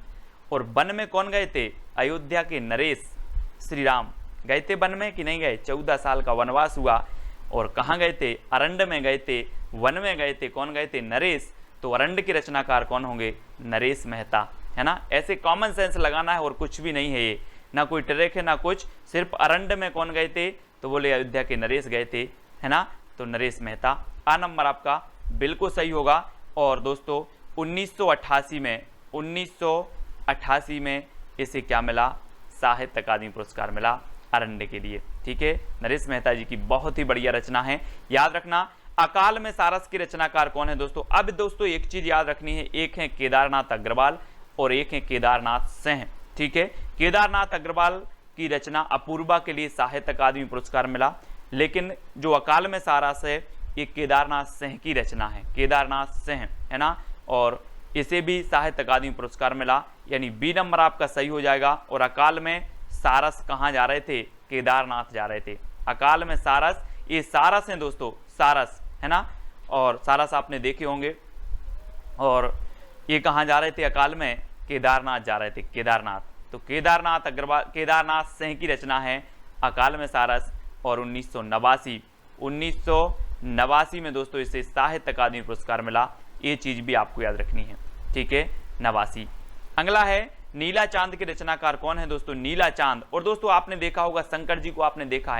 और वन में कौन गए थे? अयोध्या के नरेश श्री राम गए थे वन में कि नहीं गए? 14 साल का वनवास हुआ और कहाँ गए थे? अरंड में गए थे, वन में गए थे। कौन गए थे? नरेश। तो अरंड के रचनाकार कौन होंगे? नरेश मेहता, है ना। ऐसे कॉमन सेंस लगाना है और कुछ भी नहीं है ये, ना कोई ट्रैक है ना कुछ, सिर्फ अरंड में कौन गए थे? तो बोले अयोध्या के नरेश गए थे, है ना। तो नरेश मेहता, आ नंबर आपका बिल्कुल सही होगा। और दोस्तों 1988 में इसे क्या मिला? साहित्य अकादमी पुरस्कार मिला अरंड के लिए, ठीक है। नरेश मेहता जी की बहुत ही बढ़िया रचना है, याद रखना। अकाल में सारस के रचनाकार कौन है दोस्तों? अब दोस्तों एक चीज याद रखनी है, एक है केदारनाथ अग्रवाल और एक है केदारनाथ सिंह, ठीक है। केदारनाथ अग्रवाल की रचना अपूर्वा के लिए साहित्य अकादमी पुरस्कार मिला, लेकिन जो अकाल में सारस है ये केदारनाथ सिंह की रचना है, केदारनाथ सिंह, है ना। और इसे भी साहित्य अकादमी पुरस्कार मिला, यानी बी नंबर आपका सही हो जाएगा। और अकाल में सारस कहाँ जा रहे थे? केदारनाथ जा रहे थे। अकाल में सारस, ये सारस हैं दोस्तों, सारस, है ना। और सारस आपने देखे होंगे। और ये कहाँ जा रहे थे अकाल में? केदारनाथ जा रहे थे, केदारनाथ। तो केदारनाथ अग्रवाल, केदारनाथ सिंह की रचना है अकाल में सारस। और 1989 में दोस्तों इसे साहित्य अकादमी पुरस्कार मिला। ये चीज भी आपको याद रखनी है, ठीक है, 89। अगला है नीला चांद के रचनाकार कौन है दोस्तों? नीला चांद। और दोस्तों आपने देखा होगा शंकर जी को, आपने देखा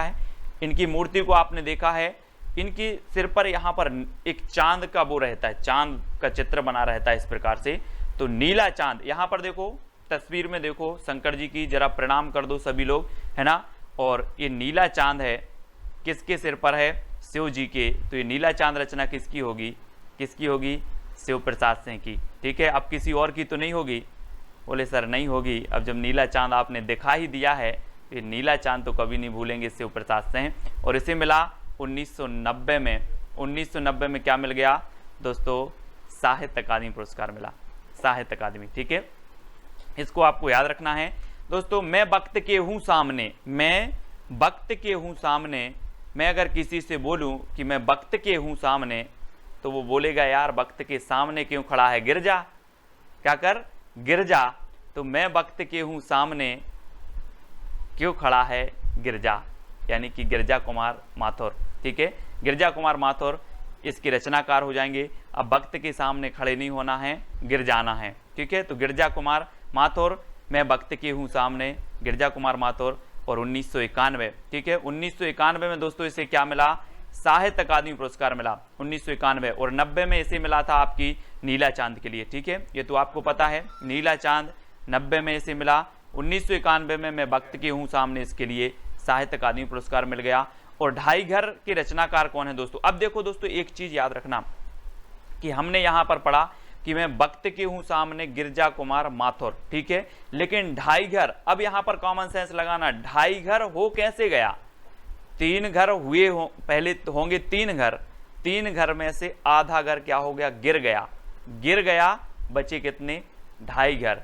है, इनकी मूर्ति को आपने देखा है। इनकी सिर पर यहाँ पर एक चांद का वो रहता है, चांद का चित्र बना रहता है इस प्रकार से। तो नीला चांद, यहाँ पर देखो तस्वीर में देखो शंकर जी की, जरा प्रणाम कर दो सभी लोग, है ना। और ये नीला चांद है, किसके सिर पर है? शिव जी के। तो ये नीला चांद रचना किसकी होगी? किसकी होगी? शिव प्रसाद सिंह की, ठीक है। अब किसी और की तो नहीं होगी? बोले सर नहीं होगी। अब जब नीला चांद आपने दिखा ही दिया है, ये नीला चांद तो कभी नहीं भूलेंगे शिव प्रसाद सिंह। और इसे मिला 1990 में। 1990 में क्या मिल गया दोस्तों? साहित्य अकादमी पुरस्कार मिला, साहित्य अकादमी, ठीक है। इसको आपको याद रखना है दोस्तों। मैं वक्त के हूँ सामने, मैं वक्त के हूँ सामने, मैं अगर किसी से बोलूं कि मैं वक्त के हूँ सामने, तो वो बोलेगा यार वक्त के सामने क्यों खड़ा है? गिर जा, क्या कर? गिर जा। तो मैं वक्त के हूँ सामने क्यों खड़ा है? गिर जा, यानी कि गिरजा कुमार माथुर, ठीक है। गिरजा कुमार माथुर इसके रचनाकार हो जाएंगे। अब वक्त के सामने खड़े नहीं होना है, गिर जाना है, ठीक है। तो गिरजा कुमार माथुर, मैं वक्त के हूँ सामने, गिरजा कुमार माथुर। और 1991, ठीक है, 1991 में दोस्तों इसे क्या मिला? साहित्य अकादमी पुरस्कार मिला 1991। और 90 में इसे मिला था आपकी नीला चांद के लिए, ठीक है। ये तो आपको पता है, नीला चांद 90 में इसे मिला। 1991 में मैं वक्त के हूँ सामने, इसके लिए साहित्य अकादमी पुरस्कार मिल गया। और ढाई घर के रचनाकार कौन है दोस्तों? अब देखो दोस्तों एक चीज याद रखना कि हमने यहाँ पर पढ़ा कि मैं वक्त के हूँ सामने, गिरजा कुमार माथुर, ठीक है। लेकिन ढाई घर, अब यहाँ पर कॉमन सेंस लगाना, ढाई घर हो कैसे गया? 3 घर हुए हो, पहले तो होंगे 3 घर, 3 घर में से आधा घर क्या हो गया? गिर गया, गिर गया, बचे कितने? ढाई घर।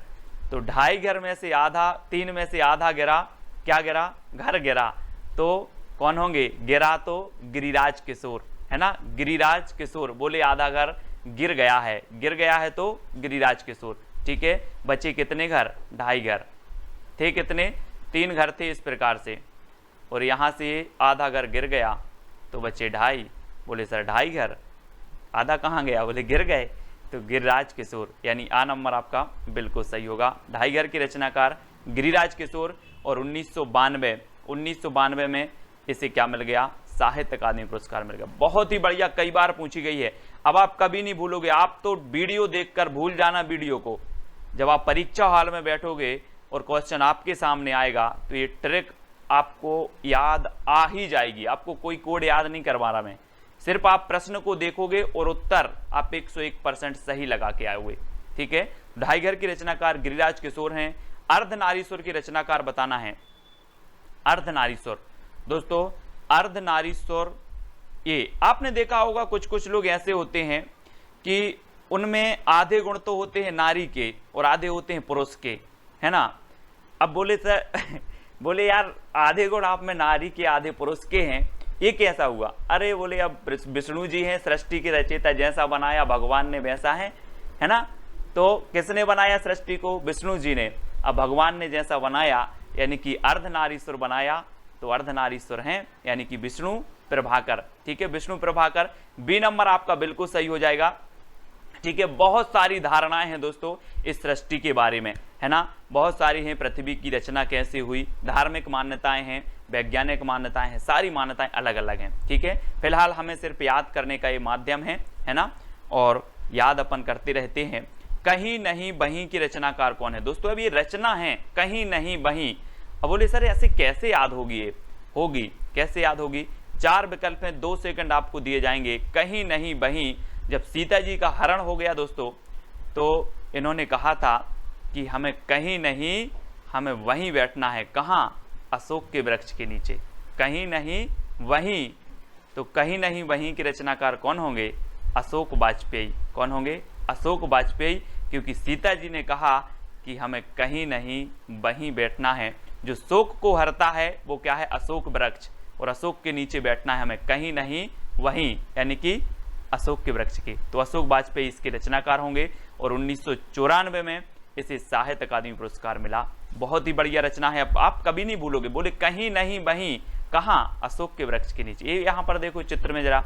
तो ढाई घर में से आधा, 3 में से आधा गिरा, क्या गिरा? घर गिरा। तो कौन होंगे? गिरा तो गिरिराज किशोर, है ना। गिरिराज किशोर बोले आधा घर गिर गया है, गिर गया है तो गिरिराज किशोर, ठीक है। बचे कितने घर? ढाई घर। थे कितने? 3 घर थे इस प्रकार से। और यहाँ से आधा घर गिर गया तो बचे ढाई। बोले सर ढाई घर, आधा कहाँ गया? बोले गिर गए। तो गिरिराज किशोर, यानी आ नंबर आपका बिल्कुल सही होगा। ढाई घर के रचनाकार गिरिराज किशोर। और 1992 में इसे क्या मिल गया? साहित्य अकादमी पुरस्कार मिल गया। बहुत ही बढ़िया, कई बार पूछी गई है। अब आप कभी नहीं भूलोगे, आप तो वीडियो देखकर भूल जाना वीडियो को। जब आप परीक्षा हॉल में बैठोगे और क्वेश्चन आपके सामने आएगा तो ये ट्रिक आपको याद आ ही जाएगी। आपको कोई कोड याद नहीं करवा रहा मैं, सिर्फ आप प्रश्न को देखोगे और उत्तर आप 101% सही लगा के आए हुए, ठीक है। ढाई घर के रचनाकार गिरिराज किशोर हैं। अर्धनारीश्वर के रचनाकार बताना है। अर्धनारीश्वर दोस्तों, अर्धनारीश्वर, ये आपने देखा होगा कुछ कुछ लोग ऐसे होते हैं कि उनमें आधे गुण तो होते हैं नारी के और आधे होते हैं पुरुष के, है ना। अब बोले सर बोले यार आधे गुण आप में नारी के आधे पुरुष के हैं, ये कैसा हुआ? अरे बोले अब विष्णु जी हैं सृष्टि के रचयिता, जैसा बनाया भगवान ने वैसा है ना। तो किसने बनाया सृष्टि को? विष्णु जी ने। अब भगवान ने जैसा बनाया यानी कि अर्धनारीश्वर बनाया, तो अर्धनारीश्वर हैं यानी कि विष्णु प्रभाकर। ठीक है, विष्णु प्रभाकर। बी नंबर आपका बिल्कुल सही हो जाएगा। ठीक है, बहुत सारी धारणाएं हैं दोस्तों इस सृष्टि के बारे में, है ना, बहुत सारी हैं। पृथ्वी की रचना कैसे हुई, धार्मिक मान्यताएं हैं, वैज्ञानिक मान्यताएं हैं, सारी मान्यताएं अलग अलग हैं। ठीक है, फिलहाल हमें सिर्फ याद करने का ये माध्यम है ना, और याद अपन करते रहते हैं। कहीं नहीं बहीं की रचनाकार कौन है? दोस्तों अब ये रचना है कहीं नहीं बहीं। अब बोले सर ऐसे कैसे याद होगी? ये होगी कैसे याद होगी? 4 विकल्प हैं, 2 सेकंड आपको दिए जाएंगे। कहीं नहीं बहीं, जब सीता जी का हरण हो गया दोस्तों, तो इन्होंने कहा था कि हमें कहीं नहीं, हमें वहीं बैठना है। कहाँ? अशोक के वृक्ष के नीचे। कहीं नहीं वहीं, तो कहीं नहीं वहीं के रचनाकार कौन होंगे? अशोक वाजपेयी। कौन होंगे? अशोक वाजपेयी, क्योंकि सीता जी ने कहा कि हमें कहीं नहीं वहीं बैठना है। जो शोक को हरता है वो क्या है? अशोक वृक्ष, और अशोक के नीचे बैठना है हमें, कहीं नहीं वहीं यानी कि अशोक के वृक्ष के। तो अशोक वाजपेयी इसके रचनाकार होंगे, और 1994 में इसे साहित्य अकादमी पुरस्कार मिला। बहुत ही बढ़िया रचना है, आप कभी नहीं भूलोगे। बोले कहीं नहीं वहीं, कहाँ? अशोक के वृक्ष के नीचे। ये यहाँ पर देखो चित्र में जरा,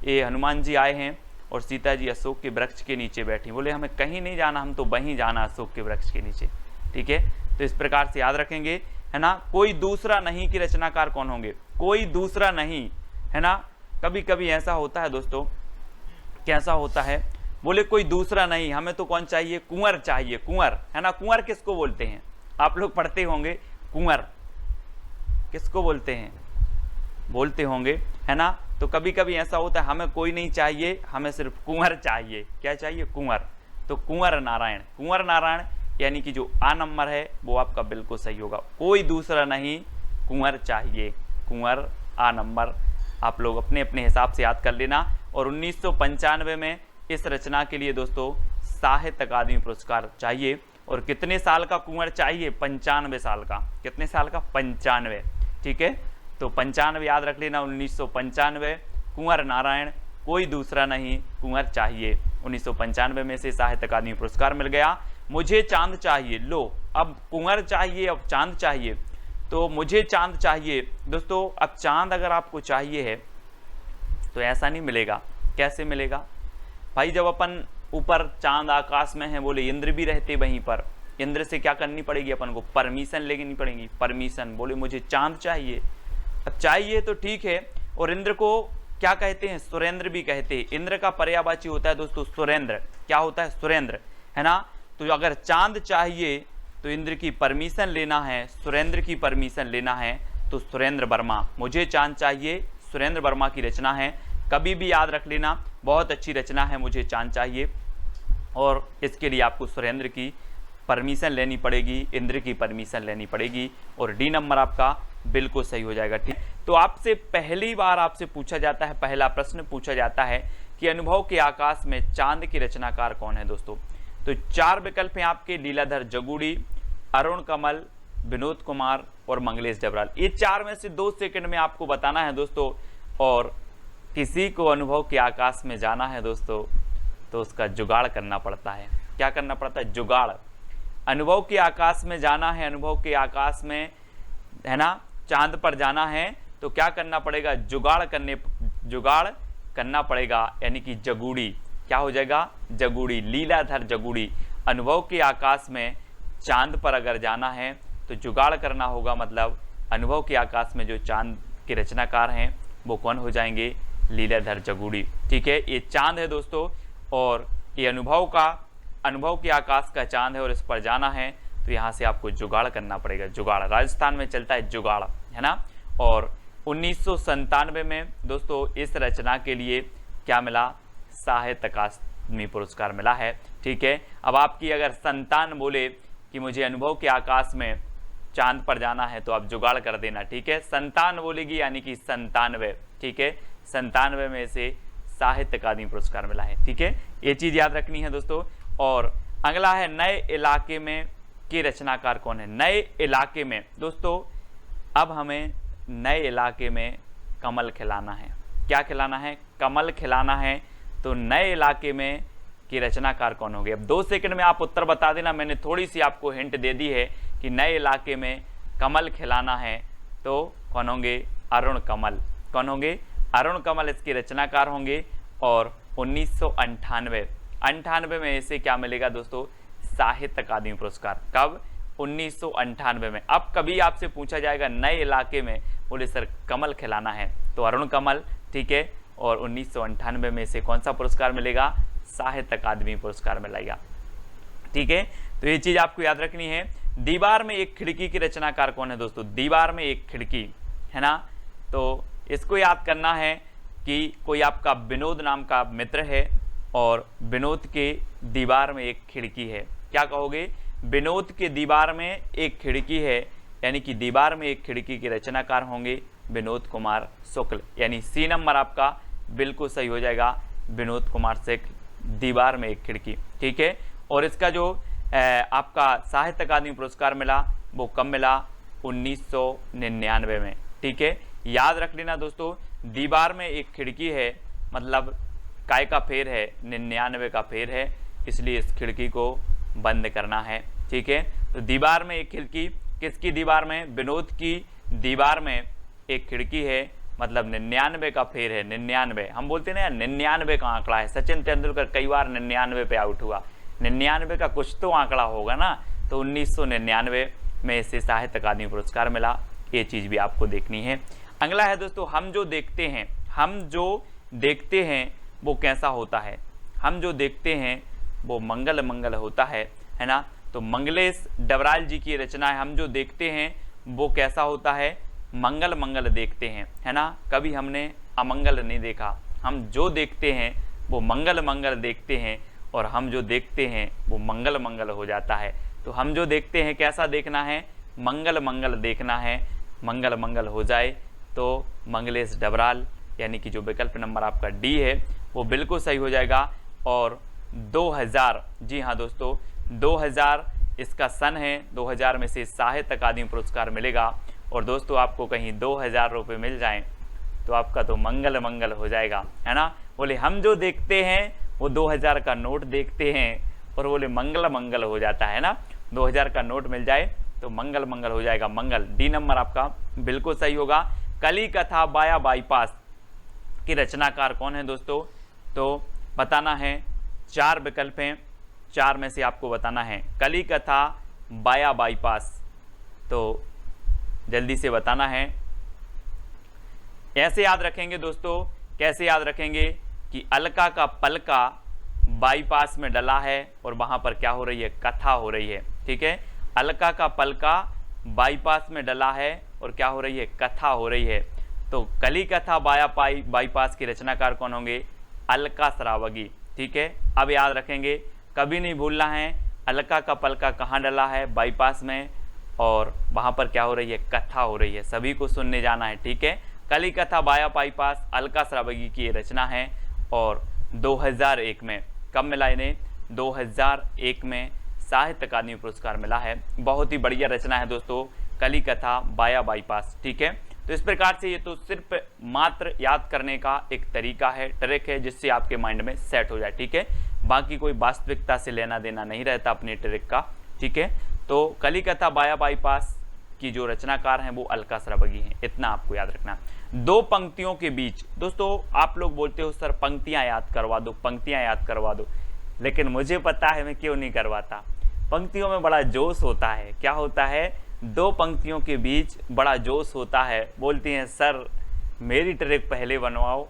ये हनुमान जी आए हैं और सीता जी अशोक के वृक्ष के नीचे बैठी। बोले हमें कहीं नहीं जाना, हम तो वहीं जाना, अशोक के वृक्ष के नीचे। ठीक है, तो इस प्रकार से याद रखेंगे, है ना। कोई दूसरा नहीं की रचनाकार कौन होंगे? कोई दूसरा नहीं, है ना। कभी कभी ऐसा होता है दोस्तों, कैसा होता है? बोले कोई दूसरा नहीं, हमें तो कौन चाहिए? कुंवर चाहिए, कुंवर, है ना। कुंवर किसको बोलते हैं? आप लोग पढ़ते होंगे, कुंवर किसको बोलते हैं? बोलते होंगे, है ना। तो कभी कभी ऐसा होता है हमें कोई नहीं चाहिए, हमें सिर्फ कुंवर चाहिए। क्या चाहिए? कुंवर। तो कुंवर नारायण, कुंवर नारायण यानी कि जो आ नंबर है वो आपका बिल्कुल सही होगा। कोई दूसरा नहीं, कुंवर चाहिए, कुंवर आ नंबर। आप लोग अपने अपने हिसाब से याद कर लेना। और 1995 में इस रचना के लिए दोस्तों साहित्य अकादमी पुरस्कार चाहिए। और कितने साल का कुंवर चाहिए? 95 साल का। कितने साल का? 95। ठीक है, तो 95 याद रख लेना। 1995, कुंवर नारायण, कोई दूसरा नहीं, कुंवर चाहिए। 1995 में से साहित्य अकादमी पुरस्कार मिल गया। मुझे चांद चाहिए, लो अब कुंवर चाहिए, अब चांद चाहिए। तो मुझे चांद चाहिए दोस्तों। अब चांद अगर आपको चाहिए है तो ऐसा नहीं मिलेगा। कैसे मिलेगा भाई? जब अपन ऊपर चांद आकाश में है, बोले इंद्र भी रहते वहीं पर, इंद्र से क्या करनी पड़ेगी अपन को? परमिशन लेनी पड़ेगी, परमिशन। बोले मुझे चांद चाहिए। अब चाहिए तो ठीक है, और इंद्र को क्या कहते हैं? सुरेंद्र भी कहते हैं। इंद्र का पर्यायवाची होता है दोस्तों सुरेंद्र। क्या होता है? सुरेंद्र, है ना। तो अगर चांद चाहिए तो इंद्र की परमिशन लेना है, सुरेंद्र की परमिशन लेना है, तो सुरेंद्र वर्मा। मुझे चांद चाहिए सुरेंद्र वर्मा की रचना है। कभी भी याद रख लेना, बहुत अच्छी रचना है मुझे चांद चाहिए, और इसके लिए आपको सुरेंद्र की परमिशन लेनी पड़ेगी, इंद्र की परमिशन लेनी पड़ेगी। और डी नंबर आपका बिल्कुल सही हो जाएगा। ठीक, तो आपसे पहली बार आपसे पूछा जाता है, पहला प्रश्न पूछा जाता है कि अनुभव के आकाश में चांद की रचनाकार कौन है दोस्तों? तो 4 विकल्प हैं आपके, लीलाधर जगूड़ी, अरुण कमल, विनोद कुमार और मंगलेश डबराल। ये 4 में से 2 सेकंड में आपको बताना है दोस्तों। और किसी को अनुभव के आकाश में जाना है दोस्तों तो उसका जुगाड़ करना पड़ता है। क्या करना पड़ता है? जुगाड़। अनुभव के आकाश में जाना है, अनुभव के आकाश में, है ना, चांद पर जाना है, तो क्या करना पड़ेगा? जुगाड़ करना पड़ेगा, यानी कि जगूड़ी। क्या हो जाएगा? जगूड़ी, लीलाधर जगूड़ी। अनुभव के आकाश में चांद पर अगर जाना है तो जुगाड़ करना होगा, मतलब अनुभव के आकाश में जो चांद के रचनाकार हैं वो कौन हो जाएंगे? लीलाधर जगूड़ी। ठीक है, ये चांद है दोस्तों, और ये अनुभव के आकाश का चांद है, और इस पर जाना है तो यहाँ से आपको जुगाड़ करना पड़ेगा। जुगाड़, राजस्थान में चलता है जुगाड़, है ना। और 1997 में दोस्तों इस रचना के लिए क्या मिला? साहित्य अकादमी पुरस्कार मिला है। ठीक है, अब आपकी अगर संतान बोले कि मुझे अनुभव के आकाश में चांद पर जाना है तो आप जुगाड़ कर देना। ठीक है, संतान बोलेगी यानी कि 97। ठीक है, 97 में से साहित्य अकादमी पुरस्कार मिला है। ठीक है, ये चीज याद रखनी है दोस्तों। और अगला है नए इलाके में के रचनाकार कौन है? नए इलाके में दोस्तों अब हमें नए इलाके में कमल खिलाना है। क्या खिलाना है? कमल खिलाना है। तो नए इलाके में की रचनाकार कौन होंगे? अब 2 सेकंड में आप उत्तर बता देना। मैंने थोड़ी सी आपको हिंट दे दी है कि नए इलाके में कमल खिलाना है तो कौन होंगे? अरुण कमल। कौन होंगे? अरुण कमल इसके रचनाकार होंगे। और 1998 में इसे क्या मिलेगा दोस्तों? साहित्य अकादमी पुरस्कार। कब? 1998 में। अब कभी आपसे पूछा जाएगा नए इलाके में, बोले सर कमल खिलाना है, तो अरुण कमल, ठीक है। और 1998 में इसे कौन सा पुरस्कार मिलेगा? साहित्य अकादमी पुरस्कार मिलेगा, ठीक है। तो ये चीज आपको याद रखनी है। दीवार में एक खिड़की की रचनाकार कौन है दोस्तों? दीवार में एक खिड़की, है ना। तो इसको याद करना है कि कोई आपका विनोद नाम का मित्र है और विनोद के दीवार में एक खिड़की है। क्या कहोगे? विनोद के दीवार में एक खिड़की है, यानी कि दीवार में एक खिड़की के रचनाकार होंगे विनोद कुमार शुक्ल, यानी सी नंबर आपका बिल्कुल सही हो जाएगा, विनोद कुमार शुक्ल, दीवार में एक खिड़की, ठीक है। और इसका जो आपका साहित्य अकादमी पुरस्कार मिला वो कब मिला? 1999 में, ठीक है। याद रख लेना दोस्तों, दीवार में एक खिड़की है मतलब काय का फेर है? 99 का फेर है, इसलिए इस खिड़की को बंद करना है, ठीक है। तो दीवार में एक खिड़की, किसकी दीवार में? विनोद की दीवार में एक खिड़की है, मतलब 99 का फेर है। 99 हम बोलते हैं ना यार, 99 का आंकड़ा है। सचिन तेंदुलकर कई बार 99 पे आउट हुआ, 99 का कुछ तो आंकड़ा होगा ना। तो 1999 में इसे साहित्य अकादमी पुरस्कार मिला। ये चीज़ भी आपको देखनी है। अगला है दोस्तों, हम जो देखते हैं वो कैसा होता है? हम जो देखते हैं वो मंगल मंगल होता है ना। तो मंगलेश डबराल जी की रचना है, हम जो देखते हैं वो कैसा होता है? मंगल मंगल देखते हैं, है ना। कभी हमने अमंगल नहीं देखा, हम जो देखते हैं वो मंगल मंगल देखते हैं, और हम जो देखते हैं वो मंगल मंगल हो जाता है। तो हम जो देखते हैं कैसा देखना है? मंगल मंगल देखना है। मंगल मंगल हो जाए तो मंगलेश डबराल, यानी कि जो विकल्प नंबर आपका डी है वो बिल्कुल सही हो जाएगा। और 2000, जी हाँ दोस्तों, 2000 इसका सन है। 2000 में से साहित्य अकादमी पुरस्कार मिलेगा। और दोस्तों आपको कहीं 2000 रुपये मिल जाएं तो आपका तो मंगल मंगल हो जाएगा, है ना। बोले हम जो देखते हैं वो 2000 का नोट देखते हैं, और बोले मंगल मंगल हो जाता है ना। 2000 का नोट मिल जाए तो मंगल मंगल हो जाएगा। मंगल, डी नंबर आपका बिल्कुल सही होगा। कली कथा बाया बाईपास की रचनाकार कौन है दोस्तों? तो बताना है, 4 विकल्प हैं, 4 में से आपको बताना है। कली कथा बाया बाईपास, तो जल्दी से बताना है। ऐसे याद रखेंगे दोस्तों, कैसे याद रखेंगे कि अलका का पलका बाईपास में डला है और वहां पर क्या हो रही है? कथा हो रही है, ठीक है। अलका का पलका बाईपास में डला है और क्या हो रही है? कथा हो रही है। तो कली कथा बाईपास की रचनाकार कौन होंगे? अलका श्रावगी, ठीक है। अब याद रखेंगे, कभी नहीं भूलना है, अलका का पलका कहाँ डला है? बाईपास में, और वहां पर क्या हो रही है? कथा हो रही है। सभी को सुनने जाना है, ठीक है। कली कथा बाया बाईपास अलका श्रावगी की रचना है। और 2001 में कब मिला इन्हें? 2001 में साहित्य अकादमी पुरस्कार मिला है। बहुत ही बढ़िया रचना है दोस्तों, कली कथा बाया बाईपास, ठीक है। तो इस प्रकार से ये तो सिर्फ मात्र याद करने का एक तरीका है, ट्रिक है, जिससे आपके माइंड में सेट हो जाए, ठीक है। बाकी कोई वास्तविकता से लेना देना नहीं रहता अपनी ट्रिक का, ठीक है। तो कली कथा बाया बाईपास की जो रचनाकार हैं वो अलका श्रावगी हैं, इतना आपको याद रखना। 2 पंक्तियों के बीच, दोस्तों आप लोग बोलते हो सर पंक्तियां याद करवा दो, पंक्तियां याद करवा दो, लेकिन मुझे पता है मैं क्यों नहीं करवाता। पंक्तियों में बड़ा जोश होता है। क्या होता है? 2 पंक्तियों के बीच बड़ा जोश होता है। बोलती हैं सर मेरी ट्रिक पहले बनवाओ,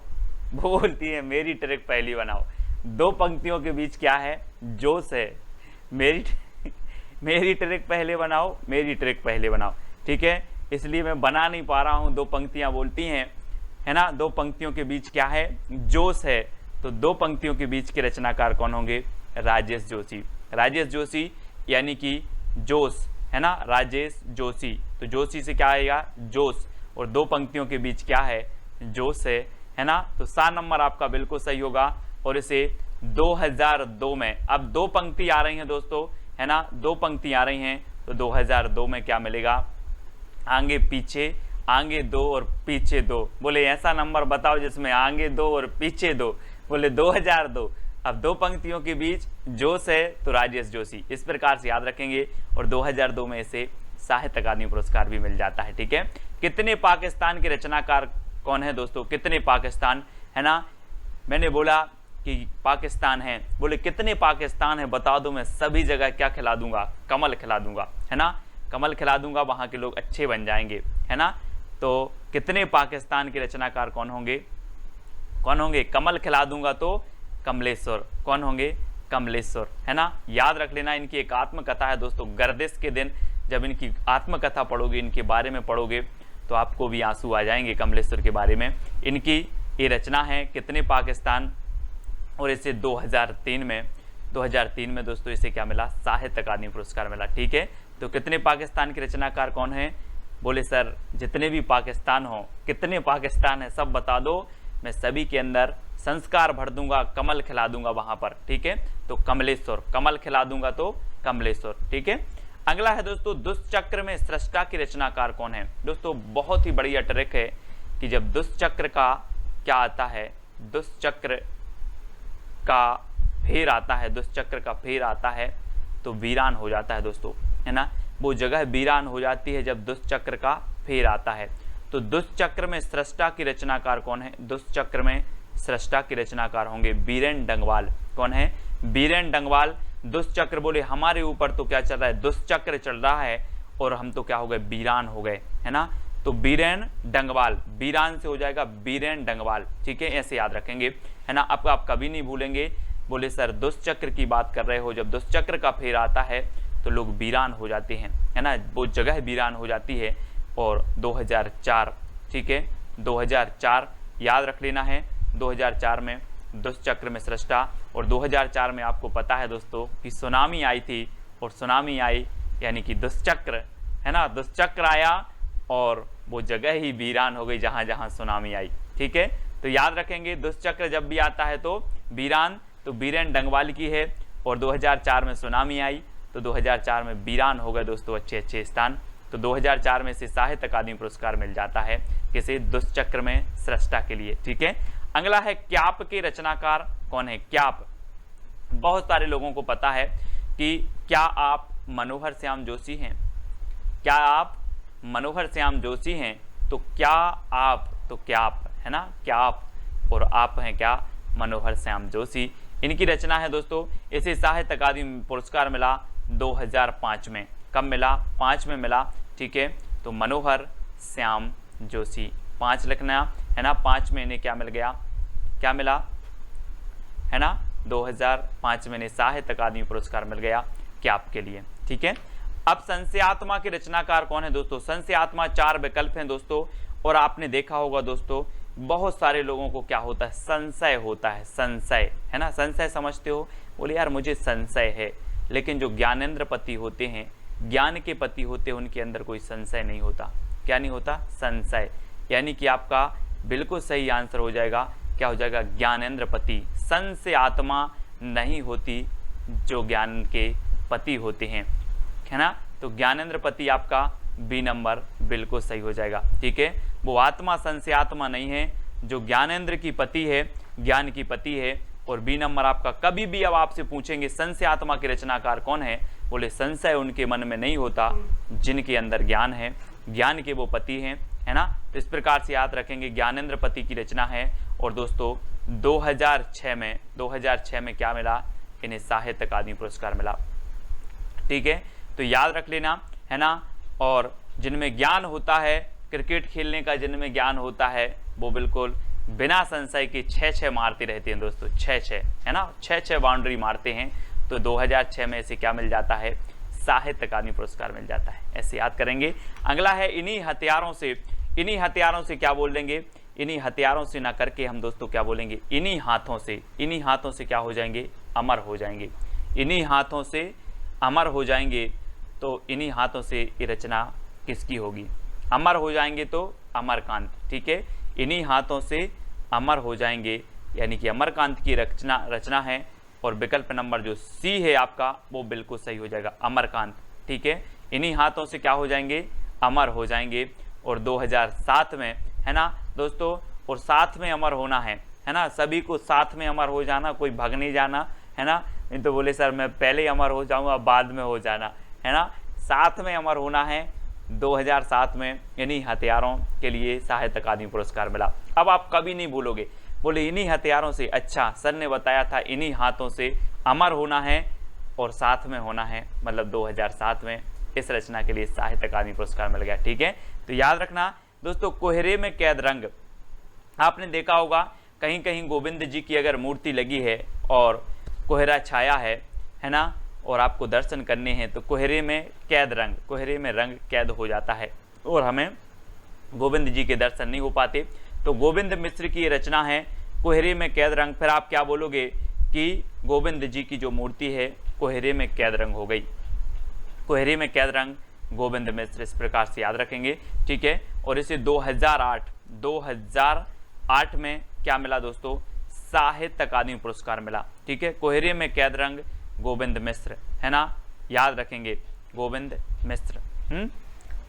वो बोलती है मेरी ट्रिक पहली बनाओ। 2 पंक्तियों के बीच क्या है? जोश है। मेरी ट्रिक पहले बनाओ, मेरी ट्रिक पहले बनाओ, ठीक है। इसलिए मैं बना नहीं पा रहा हूँ। 2 पंक्तियाँ बोलती हैं, है ना। 2 पंक्तियों के बीच क्या है? जोश है। तो 2 पंक्तियों के बीच के रचनाकार कौन होंगे? राजेश जोशी। राजेश जोशी यानी कि जोश, है ना, राजेश जोशी। तो जोशी से क्या आएगा? जोश। और 2 पंक्तियों के बीच क्या है? जोश है ना। तो 7 नंबर आपका बिल्कुल सही होगा। और इसे 2002 में, अब 2 पंक्ति आ रही हैं दोस्तों, है ना, 2 पंक्ति आ रही हैं, तो 2002 में क्या मिलेगा? आगे पीछे, आगे 2 और पीछे 2। बोले ऐसा नंबर बताओ जिसमें आगे 2 और पीछे 2। बोले 2002। अब 2 पंक्तियों के बीच जोश है तो राजेश जोशी, इस प्रकार से याद रखेंगे। और 2002 में इसे साहित्य अकादमी पुरस्कार भी मिल जाता है। ठीक है, कितने पाकिस्तान के रचनाकार कौन है दोस्तों? कितने पाकिस्तान, है ना, मैंने बोला कि पाकिस्तान है, बोले कितने पाकिस्तान है बता दो, मैं सभी जगह क्या खिला दूंगा? कमल खिला दूंगा, है ना, कमल खिला दूंगा, वहां के लोग अच्छे बन जाएंगे, है ना। तो कितने पाकिस्तान के रचनाकार कौन होंगे? कौन होंगे? कमल खिला दूंगा तो कमलेश्वर। कौन होंगे? कमलेश्वर, है ना। याद रख लेना, इनकी एक आत्मकथा है दोस्तों। गर्दिश के दिन जब इनकी आत्मकथा पढ़ोगे, इनके बारे में पढ़ोगे तो आपको भी आंसू आ जाएंगे कमलेश्वर के बारे में। इनकी ये रचना है कितने पाकिस्तान, और इसे 2003 में दोस्तों इसे क्या मिला? साहित्य अकादमी पुरस्कार मिला। ठीक है, तो कितने पाकिस्तान के रचनाकार कौन है? बोले सर जितने भी पाकिस्तान हो, कितने पाकिस्तान है सब बता दो, मैं सभी के अंदर संस्कार भर दूंगा, कमल खिला दूंगा वहां पर। ठीक है, तो कमलेश्वर, कमल खिला दूंगा तो कमलेश्वर। ठीक है, अगला है दोस्तों दुष्चक्र में सृष्टा की रचनाकार कौन है? दोस्तों बहुत ही बढ़िया ट्रिक है कि जब दुष्चक्र का क्या आता है, दुष्चक्र का फेर आता है, दुष्चक्र का फेर आता है तो वीरान हो जाता है दोस्तों, है ना। वो जगह वीरान हो जाती है जब दुष्चक्र का फेर आता है। तो दुष्चक्र में सृष्टा की रचनाकार कौन है? दुष्चक्र में सृष्टा की रचनाकार होंगे बीरेन डंगवाल। कौन है? बीरेन डंगवाल। दुष्चक्र, बोले हमारे ऊपर तो क्या चल रहा है? दुष्चक्र चल रहा है और हम तो क्या हो गए? वीरान हो गए, है ना। तो बीरेन डंगवाल, वीरान से हो जाएगा बीरेन डंगवाल। ठीक है, ऐसे याद रखेंगे, है ना। अब आप कभी नहीं भूलेंगे। बोले सर दुष्चक्र की बात कर रहे हो, जब दुष्चक्र का फेर आता है तो लोग वीरान हो जाते हैं, है ना, वो जगह वीरान हो जाती है। और 2004, ठीक है, 2004 याद रख लेना है। 2004 में दुष्चक्र में सृष्टा, और 2004 में आपको पता है दोस्तों कि सुनामी आई थी, और सुनामी आई यानी कि दुष्चक्र, है ना, दुष्चक्र आया और वो जगह ही वीरान हो गई जहां जहां सुनामी आई। ठीक है, तो याद रखेंगे दुष्चक्र जब भी आता है तो वीरान, तो बीरेन डंगवाल की है। और 2004 में सुनामी आई तो 2004 में वीरान हो गए दोस्तों अच्छे अच्छे स्थान। तो 2004 में से साहित्य अकादमी पुरस्कार मिल जाता है किसे? दुष्चक्र में सृष्टा के लिए। ठीक है, अगला है क्याप के रचनाकार कौन है? क्याप, बहुत सारे लोगों को पता है कि क्या आप मनोहर श्याम जोशी हैं? क्या आप मनोहर श्याम जोशी हैं? तो क्या आप, तो क्याप, है ना, क्याप, और आप हैं क्या? मनोहर श्याम जोशी। इनकी रचना है दोस्तों। इसे साहित्य अकादमी पुरस्कार मिला 2005 में। कब मिला? 5 में मिला। ठीक है, तो मनोहर श्याम जोशी 5 लिखना, है ना। 5 में इन्हें क्या मिल गया? क्या मिला, है ना, 2005 में इन्हें साहित्य अकादमी पुरस्कार मिल गया क्याप के लिए। ठीक है, अब संशयात्मा के रचनाकार कौन है दोस्तों? संशयात्मा 4 विकल्प हैं दोस्तों, और आपने देखा होगा दोस्तों बहुत सारे लोगों को क्या होता है? संशय होता है, संशय, है ना। संशय समझते हो? बोले यार मुझे संशय है, लेकिन जो ज्ञानेंद्र पति होते हैं, ज्ञान के पति होते हैं, उनके अंदर कोई संशय नहीं होता। क्या नहीं होता? संशय। यानी कि आपका बिल्कुल सही आंसर हो जाएगा, क्या हो जाएगा? ज्ञानेंद्र पति। संशय आत्मा नहीं होती जो ज्ञान के पति होते हैं, है ना। तो ज्ञानेंद्र पति आपका बी नंबर बिल्कुल सही हो जाएगा। ठीक है, वो आत्मा संशय आत्मा नहीं है जो ज्ञानेंद्र की पति है, ज्ञान की पति है। और बी नंबर आपका, कभी भी अब आपसे पूछेंगे संशय आत्मा के रचनाकार कौन है? बोले संशय उनके मन में नहीं होता जिनके अंदर ज्ञान है, ज्ञान के वो पति हैं, है ना। तो इस प्रकार से याद रखेंगे ज्ञानेंद्र पति की रचना है। और दोस्तों 2006 में क्या मिला? इन्हें साहित्य अकादमी पुरस्कार मिला। ठीक है, तो याद रख लेना, है ना। और जिनमें ज्ञान होता है, क्रिकेट खेलने का जिनमें ज्ञान होता है, वो बिल्कुल बिना संशय के 6 मारते रहते हैं दोस्तों, 6, है ना, 6 बाउंड्री मारते हैं। तो 2006 में इसे क्या मिल जाता है? साहित्य अकादमी पुरस्कार मिल जाता है। ऐसे याद करेंगे। अगला है इन्हीं हथियारों से, इन्हीं हथियारों से क्या बोल देंगे? इन्हीं हथियारों से ना करके हम दोस्तों क्या बोलेंगे? इन्हीं हाथों से, इन्हीं हाथों से क्या हो जाएंगे? अमर हो जाएंगे। इन्हीं हाथों से अमर हो जाएंगे। तो इन्हीं हाथों से ये रचना किसकी होगी? अमर हो जाएंगे तो अमरकांत। ठीक है, इन्हीं हाथों से अमर हो जाएंगे, यानी कि अमरकांत की रचना है। और विकल्प नंबर जो सी है आपका वो बिल्कुल सही हो जाएगा, अमरकांत। ठीक है, इन्हीं हाथों से क्या हो जाएंगे? अमर हो जाएंगे। और 2007 में, है ना दोस्तों, और साथ में अमर होना है ना, सभी को साथ में अमर हो जाना, कोई भाग नहीं जाना, है ना। नहीं तो बोले सर मैं पहले अमर हो जाऊंगा बाद में हो जाना, है ना। साथ में अमर होना है। 2007 में इन्हीं हथियारों के लिए साहित्य अकादमी पुरस्कार मिला। अब आप कभी नहीं भूलोगे, बोले इन्हीं हथियारों से, अच्छा सर ने बताया था इन्हीं हाथों से अमर होना है और साथ में होना है, मतलब 2007 में इस रचना के लिए साहित्य अकादमी पुरस्कार मिल गया। ठीक है, तो याद रखना दोस्तों, कोहरे में कैद रंग, आपने देखा होगा कहीं कहीं गोविंद जी की अगर मूर्ति लगी है और कोहरा छाया है ना, और आपको दर्शन करने हैं तो कोहरे में कैद रंग, कोहरे में रंग कैद हो जाता है और हमें गोविंद जी के दर्शन नहीं हो पाते। तो गोविंद मिश्र की रचना है कोहरे में कैद रंग। फिर आप क्या बोलोगे कि गोविंद जी की जो मूर्ति है कोहरे में कैद रंग हो गई, कोहरे में कैद रंग गोविंद मिश्र, इस प्रकार से याद रखेंगे। ठीक है, और इसे 2008 में क्या मिला दोस्तों, साहित्य अकादमी पुरस्कार मिला। ठीक है, कोहरे में कैद रंग गोविंद मिश्र, है ना, याद रखेंगे गोविंद मिश्र।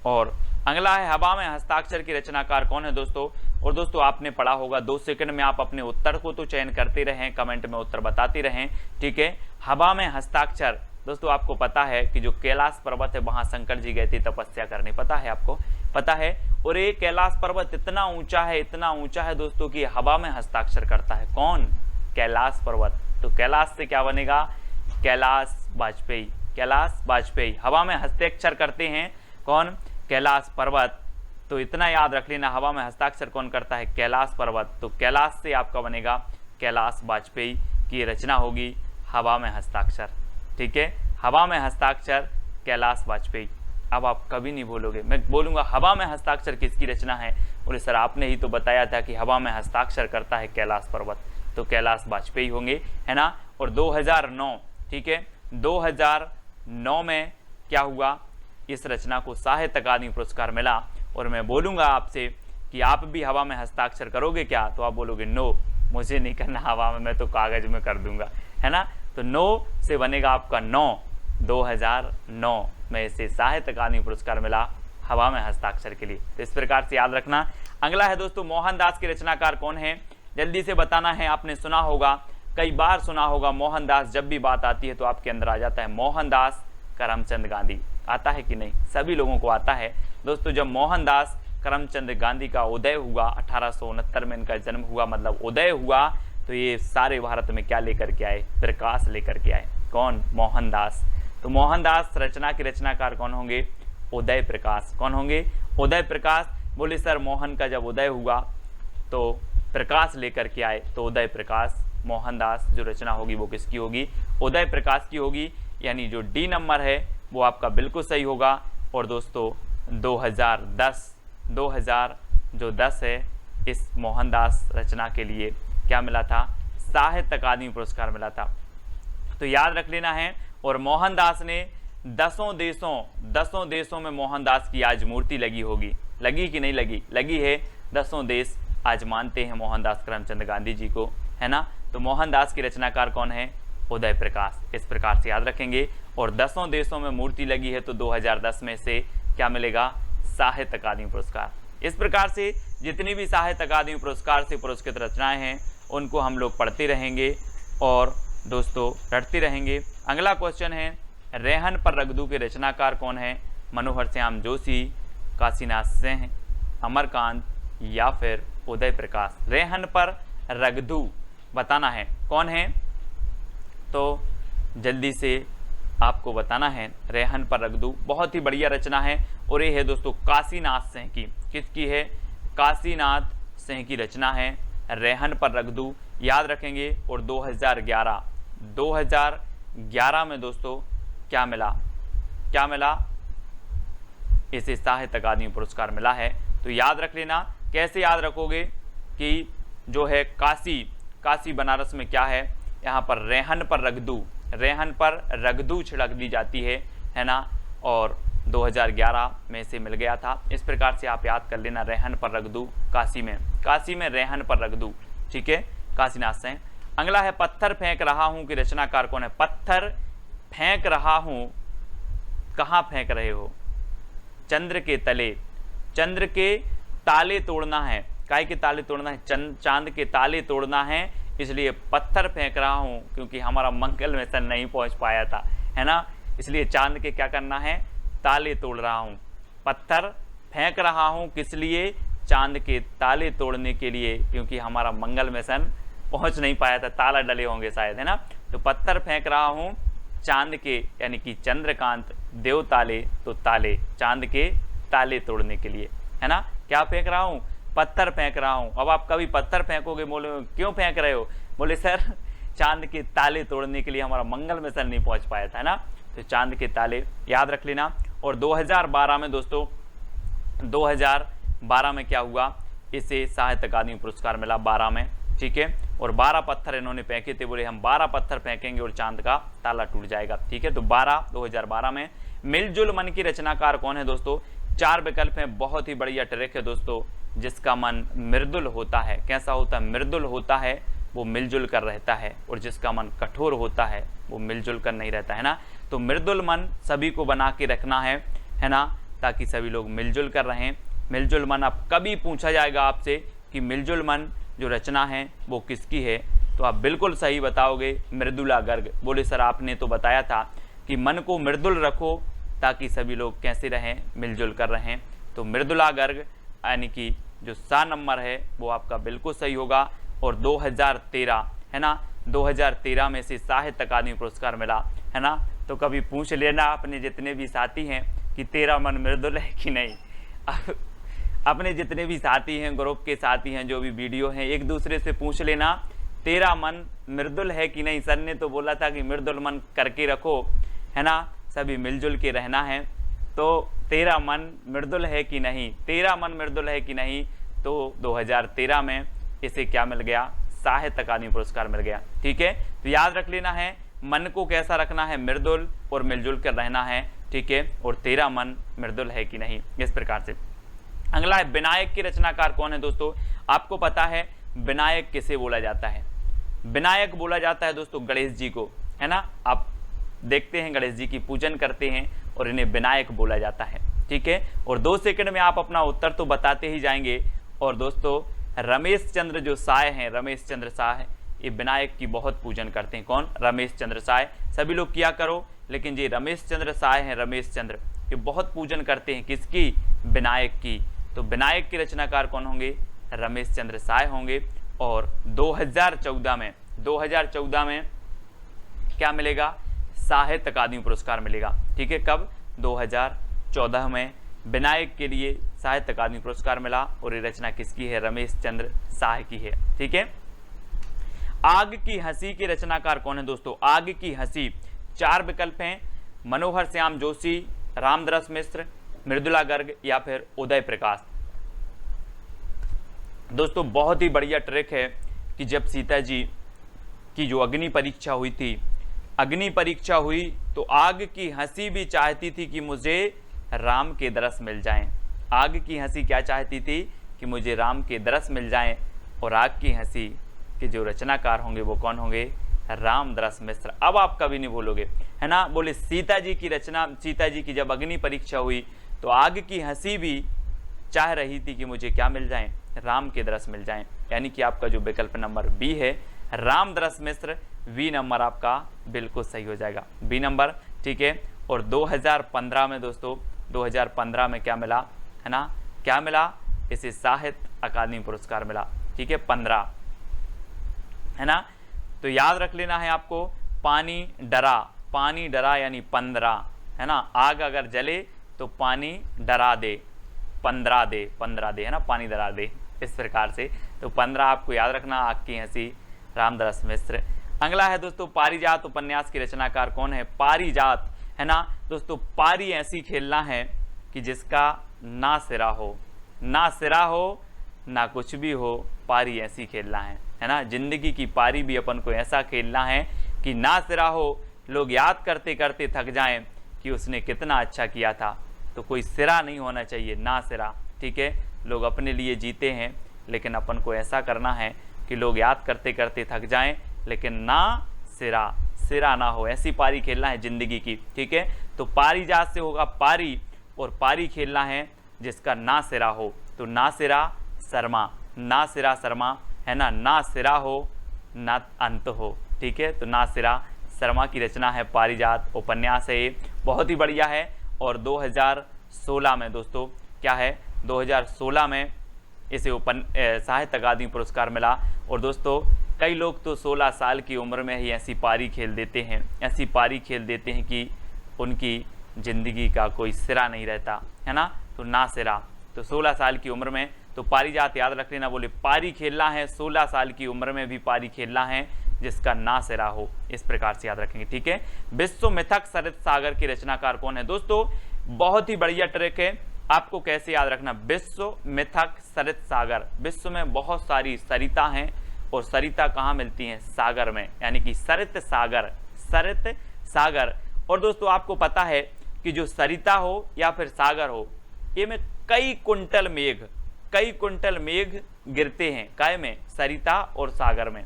और अगला है हवा में हस्ताक्षर की रचनाकार कौन है दोस्तों। और दोस्तों आपने पढ़ा होगा, 2 सेकंड में आप अपने उत्तर को तो चयन करते रहें, कमेंट में उत्तर बताते रहें। ठीक है, हवा में हस्ताक्षर दोस्तों आपको पता है कि जो कैलाश पर्वत है वहां शंकर जी गए थे तपस्या करने, पता है आपको, पता है। और ये कैलाश पर्वत इतना ऊंचा है, इतना ऊंचा है दोस्तों कि हवा में हस्ताक्षर करता है। कौन, कैलाश पर्वत। तो कैलाश से क्या बनेगा, कैलाश वाजपेयी, कैलाश वाजपेयी हवा में हस्ताक्षर करते हैं। कौन, कैलाश पर्वत। तो इतना याद रख लेना, हवा में हस्ताक्षर कौन करता है, कैलाश पर्वत। तो कैलाश से आपका बनेगा कैलाश वाजपेयी की रचना होगी हवा में हस्ताक्षर। ठीक है, हवा में हस्ताक्षर कैलाश वाजपेयी। अब आप कभी नहीं बोलोगे, मैं बोलूंगा हवा में हस्ताक्षर किसकी रचना है, बोले सर आपने ही तो बताया था कि हवा में हस्ताक्षर करता है कैलाश पर्वत, तो कैलाश वाजपेयी होंगे, है ना। और 2009, ठीक है, 2009 में क्या हुआ, इस रचना को साहित्य अकादमी पुरस्कार मिला। और मैं बोलूंगा आपसे कि आप भी हवा में हस्ताक्षर करोगे क्या, तो आप बोलोगे नो, मुझे नहीं करना हवा में, मैं तो कागज में कर दूंगा, है ना। तो 9 से बनेगा आपका 9, 2009 में इसे साहित्य अकादमी पुरस्कार मिला हवा में हस्ताक्षर के लिए। तो इस प्रकार से याद रखना। अगला है दोस्तों मोहनदास के रचनाकार कौन है, जल्दी से बताना है। आपने सुना होगा, कई बार सुना होगा, मोहनदास जब भी बात आती है तो आपके अंदर आ जाता है मोहनदास करमचंद गांधी। आता है कि नहीं, सभी लोगों को आता है दोस्तों। जब मोहनदास करमचंद गांधी का उदय हुआ 1869 में, इनका जन्म हुआ, मतलब उदय हुआ, तो ये सारे भारत में क्या लेकर के आए, प्रकाश लेकर के आए। कौन, मोहनदास। तो मोहनदास रचना के रचनाकार कौन होंगे, उदय प्रकाश। कौन होंगे, उदय प्रकाश। बोले सर मोहन का जब उदय हुआ तो प्रकाश लेकर के आए, तो उदय प्रकाश। मोहनदास जो रचना होगी वो किसकी होगी, उदय प्रकाश की होगी। यानी जो डी नंबर है वो आपका बिल्कुल सही होगा। और दोस्तों 2010 है, इस मोहनदास रचना के लिए क्या मिला था, साहित्य अकादमी पुरस्कार मिला था। तो याद रख लेना है। और मोहनदास ने 10 देशों में मोहनदास की आज मूर्ति लगी होगी, लगी कि नहीं लगी, लगी है। 10 देश आज मानते हैं मोहनदास करमचंद गांधी जी को, है ना। तो मोहनदास की रचनाकार कौन है, उदय प्रकाश। इस प्रकार से याद रखेंगे। और 10 देशों में मूर्ति लगी है तो 2010 में से क्या मिलेगा, साहित्य अकादमी पुरस्कार। इस प्रकार से जितनी भी साहित्य अकादमी पुरस्कार से पुरस्कृत रचनाएं हैं उनको हम लोग पढ़ते रहेंगे और दोस्तों रटते रहेंगे। अगला क्वेश्चन है, रेहन पर रगदू के रचनाकार कौन है, मनोहर श्याम जोशी, काशीनाथ सिंह, अमरकांत या फिर उदय प्रकाश। रेहन पर रगदू बताना है कौन है, तो जल्दी से आपको बताना है। रेहन पर रगदू बहुत ही बढ़िया रचना है और ये है दोस्तों काशीनाथ सिंह की। किसकी है, काशीनाथ सिंह की रचना है रेहन पर रगदू, याद रखेंगे। और 2011 में दोस्तों क्या मिला, क्या मिला, इसे साहित्य अकादमी पुरस्कार मिला है। तो याद रख लेना। कैसे याद रखोगे कि जो है काशी बनारस में क्या है, यहाँ पर रेहन पर रगदू छिड़क दी जाती है ना। और 2011 में से मिल गया था। इस प्रकार से आप याद कर लेना, रेहन पर रगदू काशी में रेहन पर रगदू, ठीक है, काशीनाथ सिंह। अगला है पत्थर फेंक रहा हूं की रचनाकार कौन है। पत्थर फेंक रहा हूं, कहां फेंक रहे हो, चंद्र के तले, चंद्र के ताले तोड़ना है। काय के ताले तोड़ना है? चांद के ताले तोड़ना है, इसलिए पत्थर फेंक रहा हूं, क्योंकि हमारा मंगल मिशन नहीं पहुंच पाया था, है ना, इसलिए चांद के क्या करना है? ताले तोड़ रहा हूं। पत्थर फेंक रहा हूं किस लिए? चांद के ताले तोड़ने के लिए, क्योंकि हमारा मंगल मिशन पहुंच नहीं पाया था, ताला डले होंगे शायद, है ना। तो पत्थर फेंक रहा हूं चांद के, यानी कि चंद्रकांत देव ताले, तो ताले चांद के ताले तोड़ने के लिए, है ना। क्या फेंक रहा हूं? पत्थर फेंक रहा हूं। अब आप कभी पत्थर फेंकोगे, बोले क्यों फेंक रहे हो? बोले सर चांद के ताले तोड़ने के लिए, हमारा मंगल मिशन नहीं पहुंच पाया था, है ना। तो चांद के ताले याद रख लेना। और 2012 में दोस्तों, 2012 में क्या हुआ? इसे साहित्य अकादमी पुरस्कार मिला 12 में, ठीक है। और 12 पत्थर इन्होंने फेंके थे, बोले हम 12 पत्थर फेंकेंगे और चांद का ताला टूट जाएगा, ठीक है। तो 2012 में। मिलजुल मन की रचनाकार कौन है दोस्तों? 4 विकल्प हैं, बहुत ही बढ़िया ट्रिक है दोस्तों। जिसका मन मृदुल होता है, कैसा होता है? मृदुल होता है, वो मिलजुल कर रहता है, और जिसका मन कठोर होता है वो मिलजुल कर नहीं रहता, है ना। तो मृदुल मन सभी को बना के रखना है ना, ताकि सभी लोग मिलजुल कर रहें। मिलजुल मन, अब कभी पूछा जाएगा आपसे कि मिलजुल मन जो रचना है वो किसकी है, तो आप बिल्कुल सही बताओगे, मृदुला गर्ग। बोले सर आपने तो बताया था कि मन को मृदुल रखो ताकि सभी लोग कैसे रहें? मिलजुल कर रहें। तो मृदुला गर्ग यानी कि जो सा नंबर है वो आपका बिल्कुल सही होगा। और 2013, है ना, 2013 में से साहित्य अकादमी पुरस्कार मिला, है ना। तो कभी पूछ लेना अपने जितने भी साथी हैं कि तेरा मन मृदुल है कि नहीं। अपने जितने भी साथी हैं, ग्रुप के साथी हैं, जो भी वीडियो हैं, एक दूसरे से पूछ लेना तेरा मन मृदुल है कि नहीं। सर ने तो बोला था कि मृदुल मन करके रखो, है ना, सभी मिलजुल के रहना है। तो तेरा मन मृदुल है कि नहीं, तेरा मन मृदुल है कि नहीं। तो 2013 में इसे क्या मिल गया? साहित्य अकादमी पुरस्कार मिल गया, ठीक है। तो याद रख लेना है, मन को कैसा रखना है? मृदुल, और मिलजुल कर रहना है, ठीक है। और तेरा मन मृदुल है कि नहीं, इस प्रकार से। अगला है विनायक की रचनाकार कौन है दोस्तों? आपको पता है विनायक किसे बोला जाता है? विनायक बोला जाता है दोस्तों गणेश जी को, है ना। आप देखते हैं गणेश जी की पूजन करते हैं और इन्हें विनायक बोला जाता है, ठीक है। और 2 सेकंड में आप अपना उत्तर तो बताते ही जाएंगे। और दोस्तों रमेश चंद्र जो साय हैं, रमेश चंद्र साय, ये विनायक की बहुत पूजन करते हैं। कौन? रमेश चंद्र साय। सभी लोग किया करो, लेकिन ये रमेश चंद्र साय हैं, रमेश चंद्र, ये बहुत पूजन करते हैं किसकी? विनायक की। तो विनायक के रचनाकार कौन होंगे? रमेश चंद्र साय होंगे। और 2014 में क्या मिलेगा? साहित्य अकादमी पुरस्कार मिलेगा, ठीक है। कब? 2014 में विनायक के लिए साहित्य अकादमी पुरस्कार मिला। और ये रचना किसकी है? रमेश चंद्र साय की है, ठीक है। आग की हंसी के रचनाकार कौन है दोस्तों? आग की हंसी, 4 विकल्प हैं, मनोहर श्याम जोशी, रामदरस मिश्र, मृदुला गर्ग या फिर उदय प्रकाश। दोस्तों बहुत ही बढ़िया ट्रिक है कि जब सीता जी की जो अग्नि परीक्षा हुई थी, अग्नि परीक्षा हुई तो आग की हंसी भी चाहती थी कि मुझे राम के दरस मिल जाएं। आग की हंसी क्या चाहती थी? कि मुझे राम के दरस मिल जाएं। और आग की हंसी के जो रचनाकार होंगे वो कौन होंगे? रामदरस मिश्र। अब आप कभी नहीं भूलोगे, है ना। बोले सीता जी की रचना, सीता जी की जब अग्नि परीक्षा हुई तो आग की हंसी भी चाह रही थी कि मुझे क्या मिल जाएं? राम के दरस मिल जाएं। यानी कि आपका जो विकल्प नंबर बी है रामदरस मिश्र, बी नंबर आपका बिल्कुल सही हो जाएगा, बी नंबर, ठीक है। और 2015 में दोस्तों, 2015 में क्या मिला, है ना, क्या मिला? इसे साहित्य अकादमी पुरस्कार मिला, ठीक है, 15, है ना। तो याद रख लेना है आपको, पानी डरा यानी 15, है ना। आग अगर जले तो पानी डरा दे, 15 दे, है ना, पानी डरा दे, इस प्रकार से। तो 15 आपको याद रखना, आग की हंसी, रामदरस मिश्र। अगला है दोस्तों पारिजात उपन्यास की रचनाकार कौन है? पारिजात, है ना दोस्तों। पारी ऐसी खेलना है कि जिसका ना सिरा हो, ना सिरा हो ना कुछ भी हो, पारी ऐसी खेलना है ना। जिंदगी की पारी भी अपन को ऐसा खेलना है कि ना सिरा हो, लोग याद करते करते थक जाएं कि उसने कितना अच्छा किया था। तो कोई सिरा नहीं होना चाहिए, ना सिरा, ठीक है। लोग अपने लिए जीते हैं, लेकिन अपन को ऐसा करना है कि लोग याद करते करते थक जाएं, लेकिन ना सिरा ना हो, ऐसी पारी खेलना है जिंदगी की, ठीक है। तो पारिजात से होगा पारी, और पारी खेलना है जिसका ना सिरा हो, तो ना सिरा शर्मा, ना सिरा शर्मा है ना, ना सिरा हो ना अंत हो, ठीक है। तो ना सिरा शर्मा की रचना है पारिजात, उपन्यास है ये, बहुत ही बढ़िया है। और 2016 में दोस्तों क्या है, 2016 में इसे साहित्य अकादमी पुरस्कार मिला। और दोस्तों कई लोग तो 16 साल की उम्र में ही ऐसी पारी खेल देते हैं, ऐसी पारी खेल देते हैं कि उनकी ज़िंदगी का कोई सिरा नहीं रहता, है ना। तो ना सिरा, तो 16 साल की उम्र में तो पारिजात याद रख लेना, बोले पारी खेलना है 16 साल की उम्र में भी पारी खेलना है जिसका ना सिरा हो, इस प्रकार से याद रखेंगे, ठीक है। विश्व मिथक सरित सागर की रचनाकार कौन है दोस्तों, बहुत ही बढ़िया ट्रिक है, आपको कैसे याद रखना, विश्व मिथक सरित सागर, विश्व में बहुत सारी सरिता हैं और सरिता कहाँ मिलती हैं, सागर में, यानी कि सरित सागर, सरित सागर। और दोस्तों आपको पता है कि जो सरिता हो या फिर सागर हो, ये में कई कुंटल मेघ गिरते हैं, काय में, सरिता और सागर में।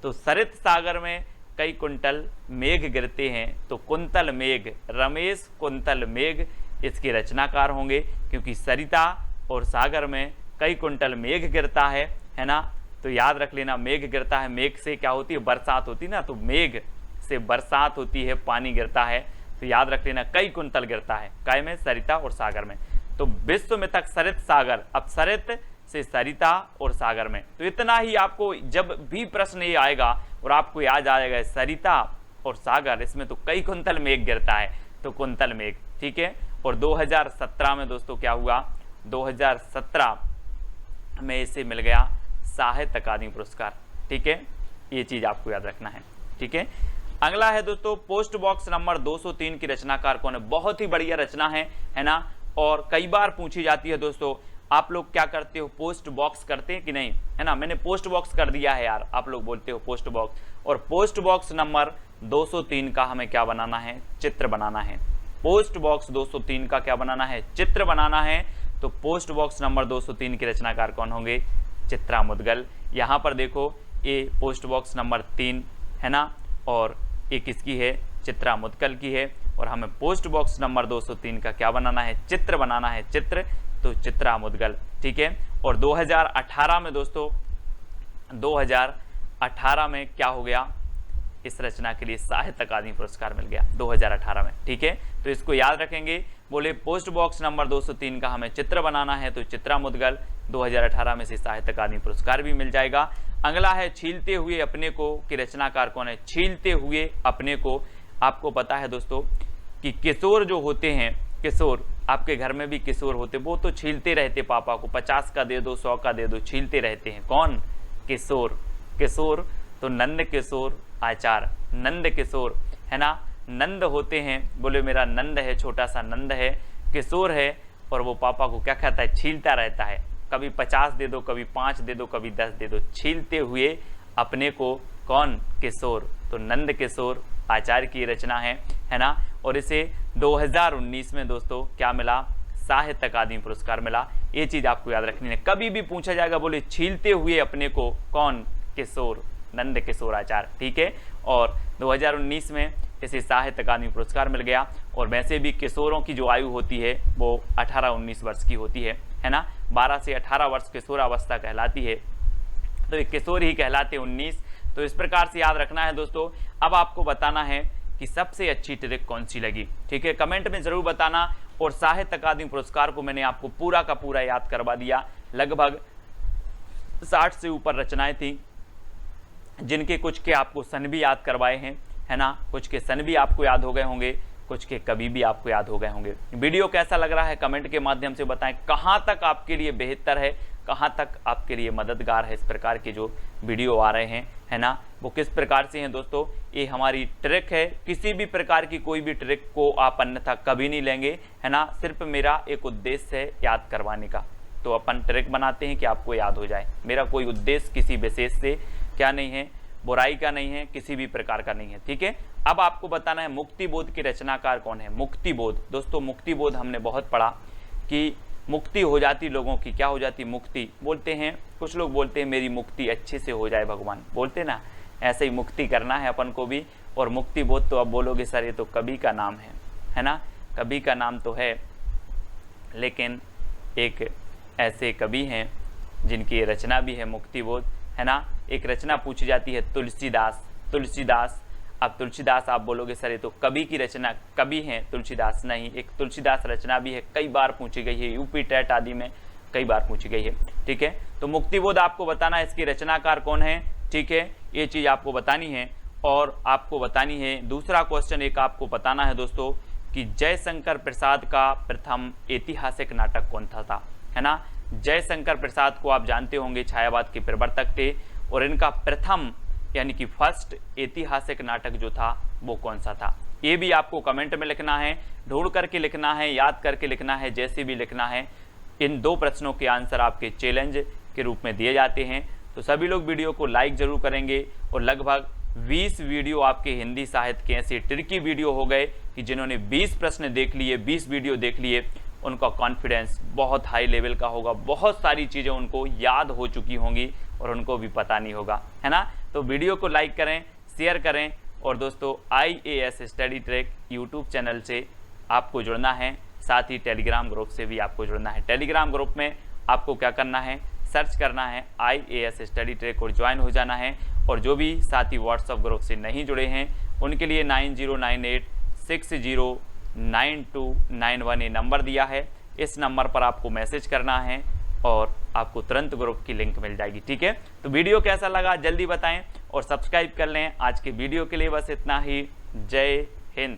तो सरित सागर में कई कुंटल मेघ गिरते हैं, तो कुंतल मेघ, रमेश कुंतल मेघ इसके रचनाकार होंगे, क्योंकि सरिता और सागर में कई कुंटल मेघ गिरता है ना। तो याद रख लेना, मेघ गिरता है, मेघ से क्या होती है, बरसात होती है ना, तो मेघ से बरसात होती है, पानी गिरता है, तो याद रख लेना कई कुंतल गिरता है, काय में, सरिता और सागर में। तो विश्व में तक सरित सागर, अब सरित से सरिता और सागर में, तो इतना ही आपको जब भी प्रश्न ये आएगा और आपको याद आ जाएगा सरिता और सागर, इसमें तो कई कुंतल मेघ गिरता है, तो कुंतल मेघ, ठीक है। और 2017 में दोस्तों क्या हुआ, 2017 में इसे मिल गया साहित्य अकादमी पुरस्कार, ठीक है, ये चीज आपको याद रखना है, ठीक है। अगला है दोस्तों पोस्ट बॉक्स नंबर 203 की रचनाकार कौन है, बहुत ही बढ़िया रचना है ना, और कई बार पूछी जाती है दोस्तों, आप लोग क्या करते हो, पोस्ट बॉक्स करते हैं कि नहीं, है ना, मैंने पोस्ट बॉक्स कर दिया है यार, आप लोग बोलते हो पोस्ट बॉक्स, और पोस्ट बॉक्स नंबर 203 का हमें क्या बनाना है, चित्र बनाना है, पोस्ट बॉक्स 203 का क्या बनाना है, चित्र बनाना है। तो पोस्ट बॉक्स नंबर 203 के रचनाकार कौन होंगे, चित्रा मुदगल। यहाँ पर देखो ये पोस्ट बॉक्स नंबर 3 है ना, और ये किसकी है, चित्रा मुदगल की है, और हमें पोस्ट बॉक्स नंबर 203 का क्या बनाना है, चित्र बनाना है, चित्र, तो चित्रा मुदगल, ठीक है। और 2018 में दोस्तों, 2018 में क्या हो गया, इस रचना के लिए साहित्य अकादमी पुरस्कार मिल गया 2018 में, ठीक है। तो इसको याद रखेंगे, बोले पोस्ट बॉक्स नंबर 203 का हमें चित्र बनाना है, तो चित्रा मुदगल 2018 में से साहित्य अकादमी पुरस्कार भी मिल जाएगा। अगला है छीलते हुए अपने को की रचनाकार कौन है, छीलते हुए अपने को, आपको पता है दोस्तों कि किशोर जो होते हैं, किशोर, आपके घर में भी किशोर होते, वो तो छीलते रहते पापा को, 50 का दे दो, 100 का दे दो, छीलते रहते हैं, कौन, किशोर, किशोर, तो नंद किशोर आचार्य, नंद किशोर है ना, नंद होते हैं, बोले मेरा नंद है, छोटा सा नंद है, किशोर है, और वो पापा को क्या कहता है, छीलता रहता है, कभी 50 दे दो, कभी 5 दे दो, कभी 10 दे दो, छीलते हुए अपने को, कौन, किशोर, तो नंद किशोर आचार्य की रचना है ना। और इसे 2019 में दोस्तों क्या मिला, साहित्य अकादमी पुरस्कार मिला। ये चीज आपको याद रखनी है, कभी भी पूछा जाएगा, बोले छीलते हुए अपने को, कौन, किशोर, नंद किशोर आचार्य, ठीक है। और 2019 में इसे साहित्य अकादमी पुरस्कार मिल गया। और वैसे भी किशोरों की जो आयु होती है वो 18-19 वर्ष की होती है ना, 12 से 18 वर्ष किशोरावस्था कहलाती है, तो ये किशोर ही कहलाते 19। तो इस प्रकार से याद रखना है दोस्तों। अब आपको बताना है कि सबसे अच्छी ट्रिक कौन सी लगी, ठीक है, कमेंट में जरूर बताना। और साहित्य अकादमी पुरस्कार को मैंने आपको पूरा का पूरा याद करवा दिया, लगभग 60 से ऊपर रचनाएं थी, जिनके कुछ के आपको सन भी याद करवाए हैं, है ना, कुछ के सन भी आपको याद हो गए होंगे, कुछ के कवि भी आपको याद हो गए होंगे। वीडियो कैसा लग रहा है कमेंट के माध्यम से बताएं, कहाँ तक आपके लिए बेहतर है, कहाँ तक आपके लिए मददगार है, इस प्रकार के जो वीडियो आ रहे हैं, है ना, वो किस प्रकार से हैं दोस्तों। ये हमारी ट्रिक है, किसी भी प्रकार की कोई भी ट्रिक को आप अन्यथा कभी नहीं लेंगे, है ना, सिर्फ मेरा एक उद्देश्य है याद करवाने का, तो अपन ट्रिक बनाते हैं कि आपको याद हो जाए। मेरा कोई उद्देश्य किसी विशेष से क्या नहीं है, बुराई का नहीं है, किसी भी प्रकार का नहीं है, ठीक है। अब आपको बताना है मुक्तिबोध के रचनाकार कौन है। मुक्तिबोध दोस्तों, मुक्तिबोध हमने बहुत पढ़ा कि मुक्ति हो जाती लोगों की, क्या हो जाती, मुक्ति बोलते हैं, कुछ लोग बोलते हैं मेरी मुक्ति अच्छे से हो जाए भगवान, बोलते ना, ऐसे ही मुक्ति करना है अपन को भी। और मुक्तिबोध तो अब बोलोगे सर ये तो कवि का नाम है ना, कवि का नाम तो है, लेकिन एक ऐसे कवि हैं जिनकी रचना भी है मुक्तिबोध, है ना। एक रचना पूछी जाती है तुलसीदास, तुलसीदास। अब तुलसीदास आप बोलोगे सर ये तो कवि की रचना, कवि हैं तुलसीदास नहीं, एक तुलसीदास रचना भी है, कई बार पूछी गई है, यूपी टेट आदि में कई बार पूछी गई है, ठीक है। तो मुक्तिबोध आपको बताना है, इसकी रचनाकार कौन है, ठीक है, ये चीज़ आपको बतानी है। और आपको बतानी है दूसरा क्वेश्चन एक आपको बताना है दोस्तों कि जयशंकर प्रसाद का प्रथम ऐतिहासिक नाटक कौन था, है ना। जयशंकर प्रसाद को आप जानते होंगे, छायावाद के प्रवर्तक थे, और इनका प्रथम यानी कि फर्स्ट ऐतिहासिक नाटक जो था वो कौन सा था, ये भी आपको कमेंट में लिखना है, ढूंढ करके लिखना है, याद करके लिखना है, जैसे भी लिखना है। इन 2 प्रश्नों के आंसर आपके चैलेंज के रूप में दिए जाते हैं। तो सभी लोग वीडियो को लाइक जरूर करेंगे, और लगभग 20 वीडियो आपके हिंदी साहित्य के ऐसे ट्रिकी वीडियो हो गए कि जिन्होंने 20 प्रश्न देख लिए, 20 वीडियो देख लिए, उनका कॉन्फिडेंस बहुत हाई लेवल का होगा, बहुत सारी चीज़ें उनको याद हो चुकी होंगी और उनको भी पता नहीं होगा, है ना। तो वीडियो को लाइक करें, शेयर करें, और दोस्तों IAS study track YouTube channel से आपको जुड़ना है, साथ ही टेलीग्राम ग्रुप से भी आपको जुड़ना है। टेलीग्राम ग्रुप में आपको क्या करना है, सर्च करना है IAS स्टडी ट्रैक और ज्वाइन हो जाना है। और जो भी साथी व्हाट्सएप ग्रुप से नहीं जुड़े हैं उनके लिए 9098609291 ये नंबर दिया है, इस नंबर पर आपको मैसेज करना है और आपको तुरंत ग्रुप की लिंक मिल जाएगी, ठीक है। तो वीडियो कैसा लगा जल्दी बताएं और सब्सक्राइब कर लें। आज के वीडियो के लिए बस इतना ही। जय हिंद।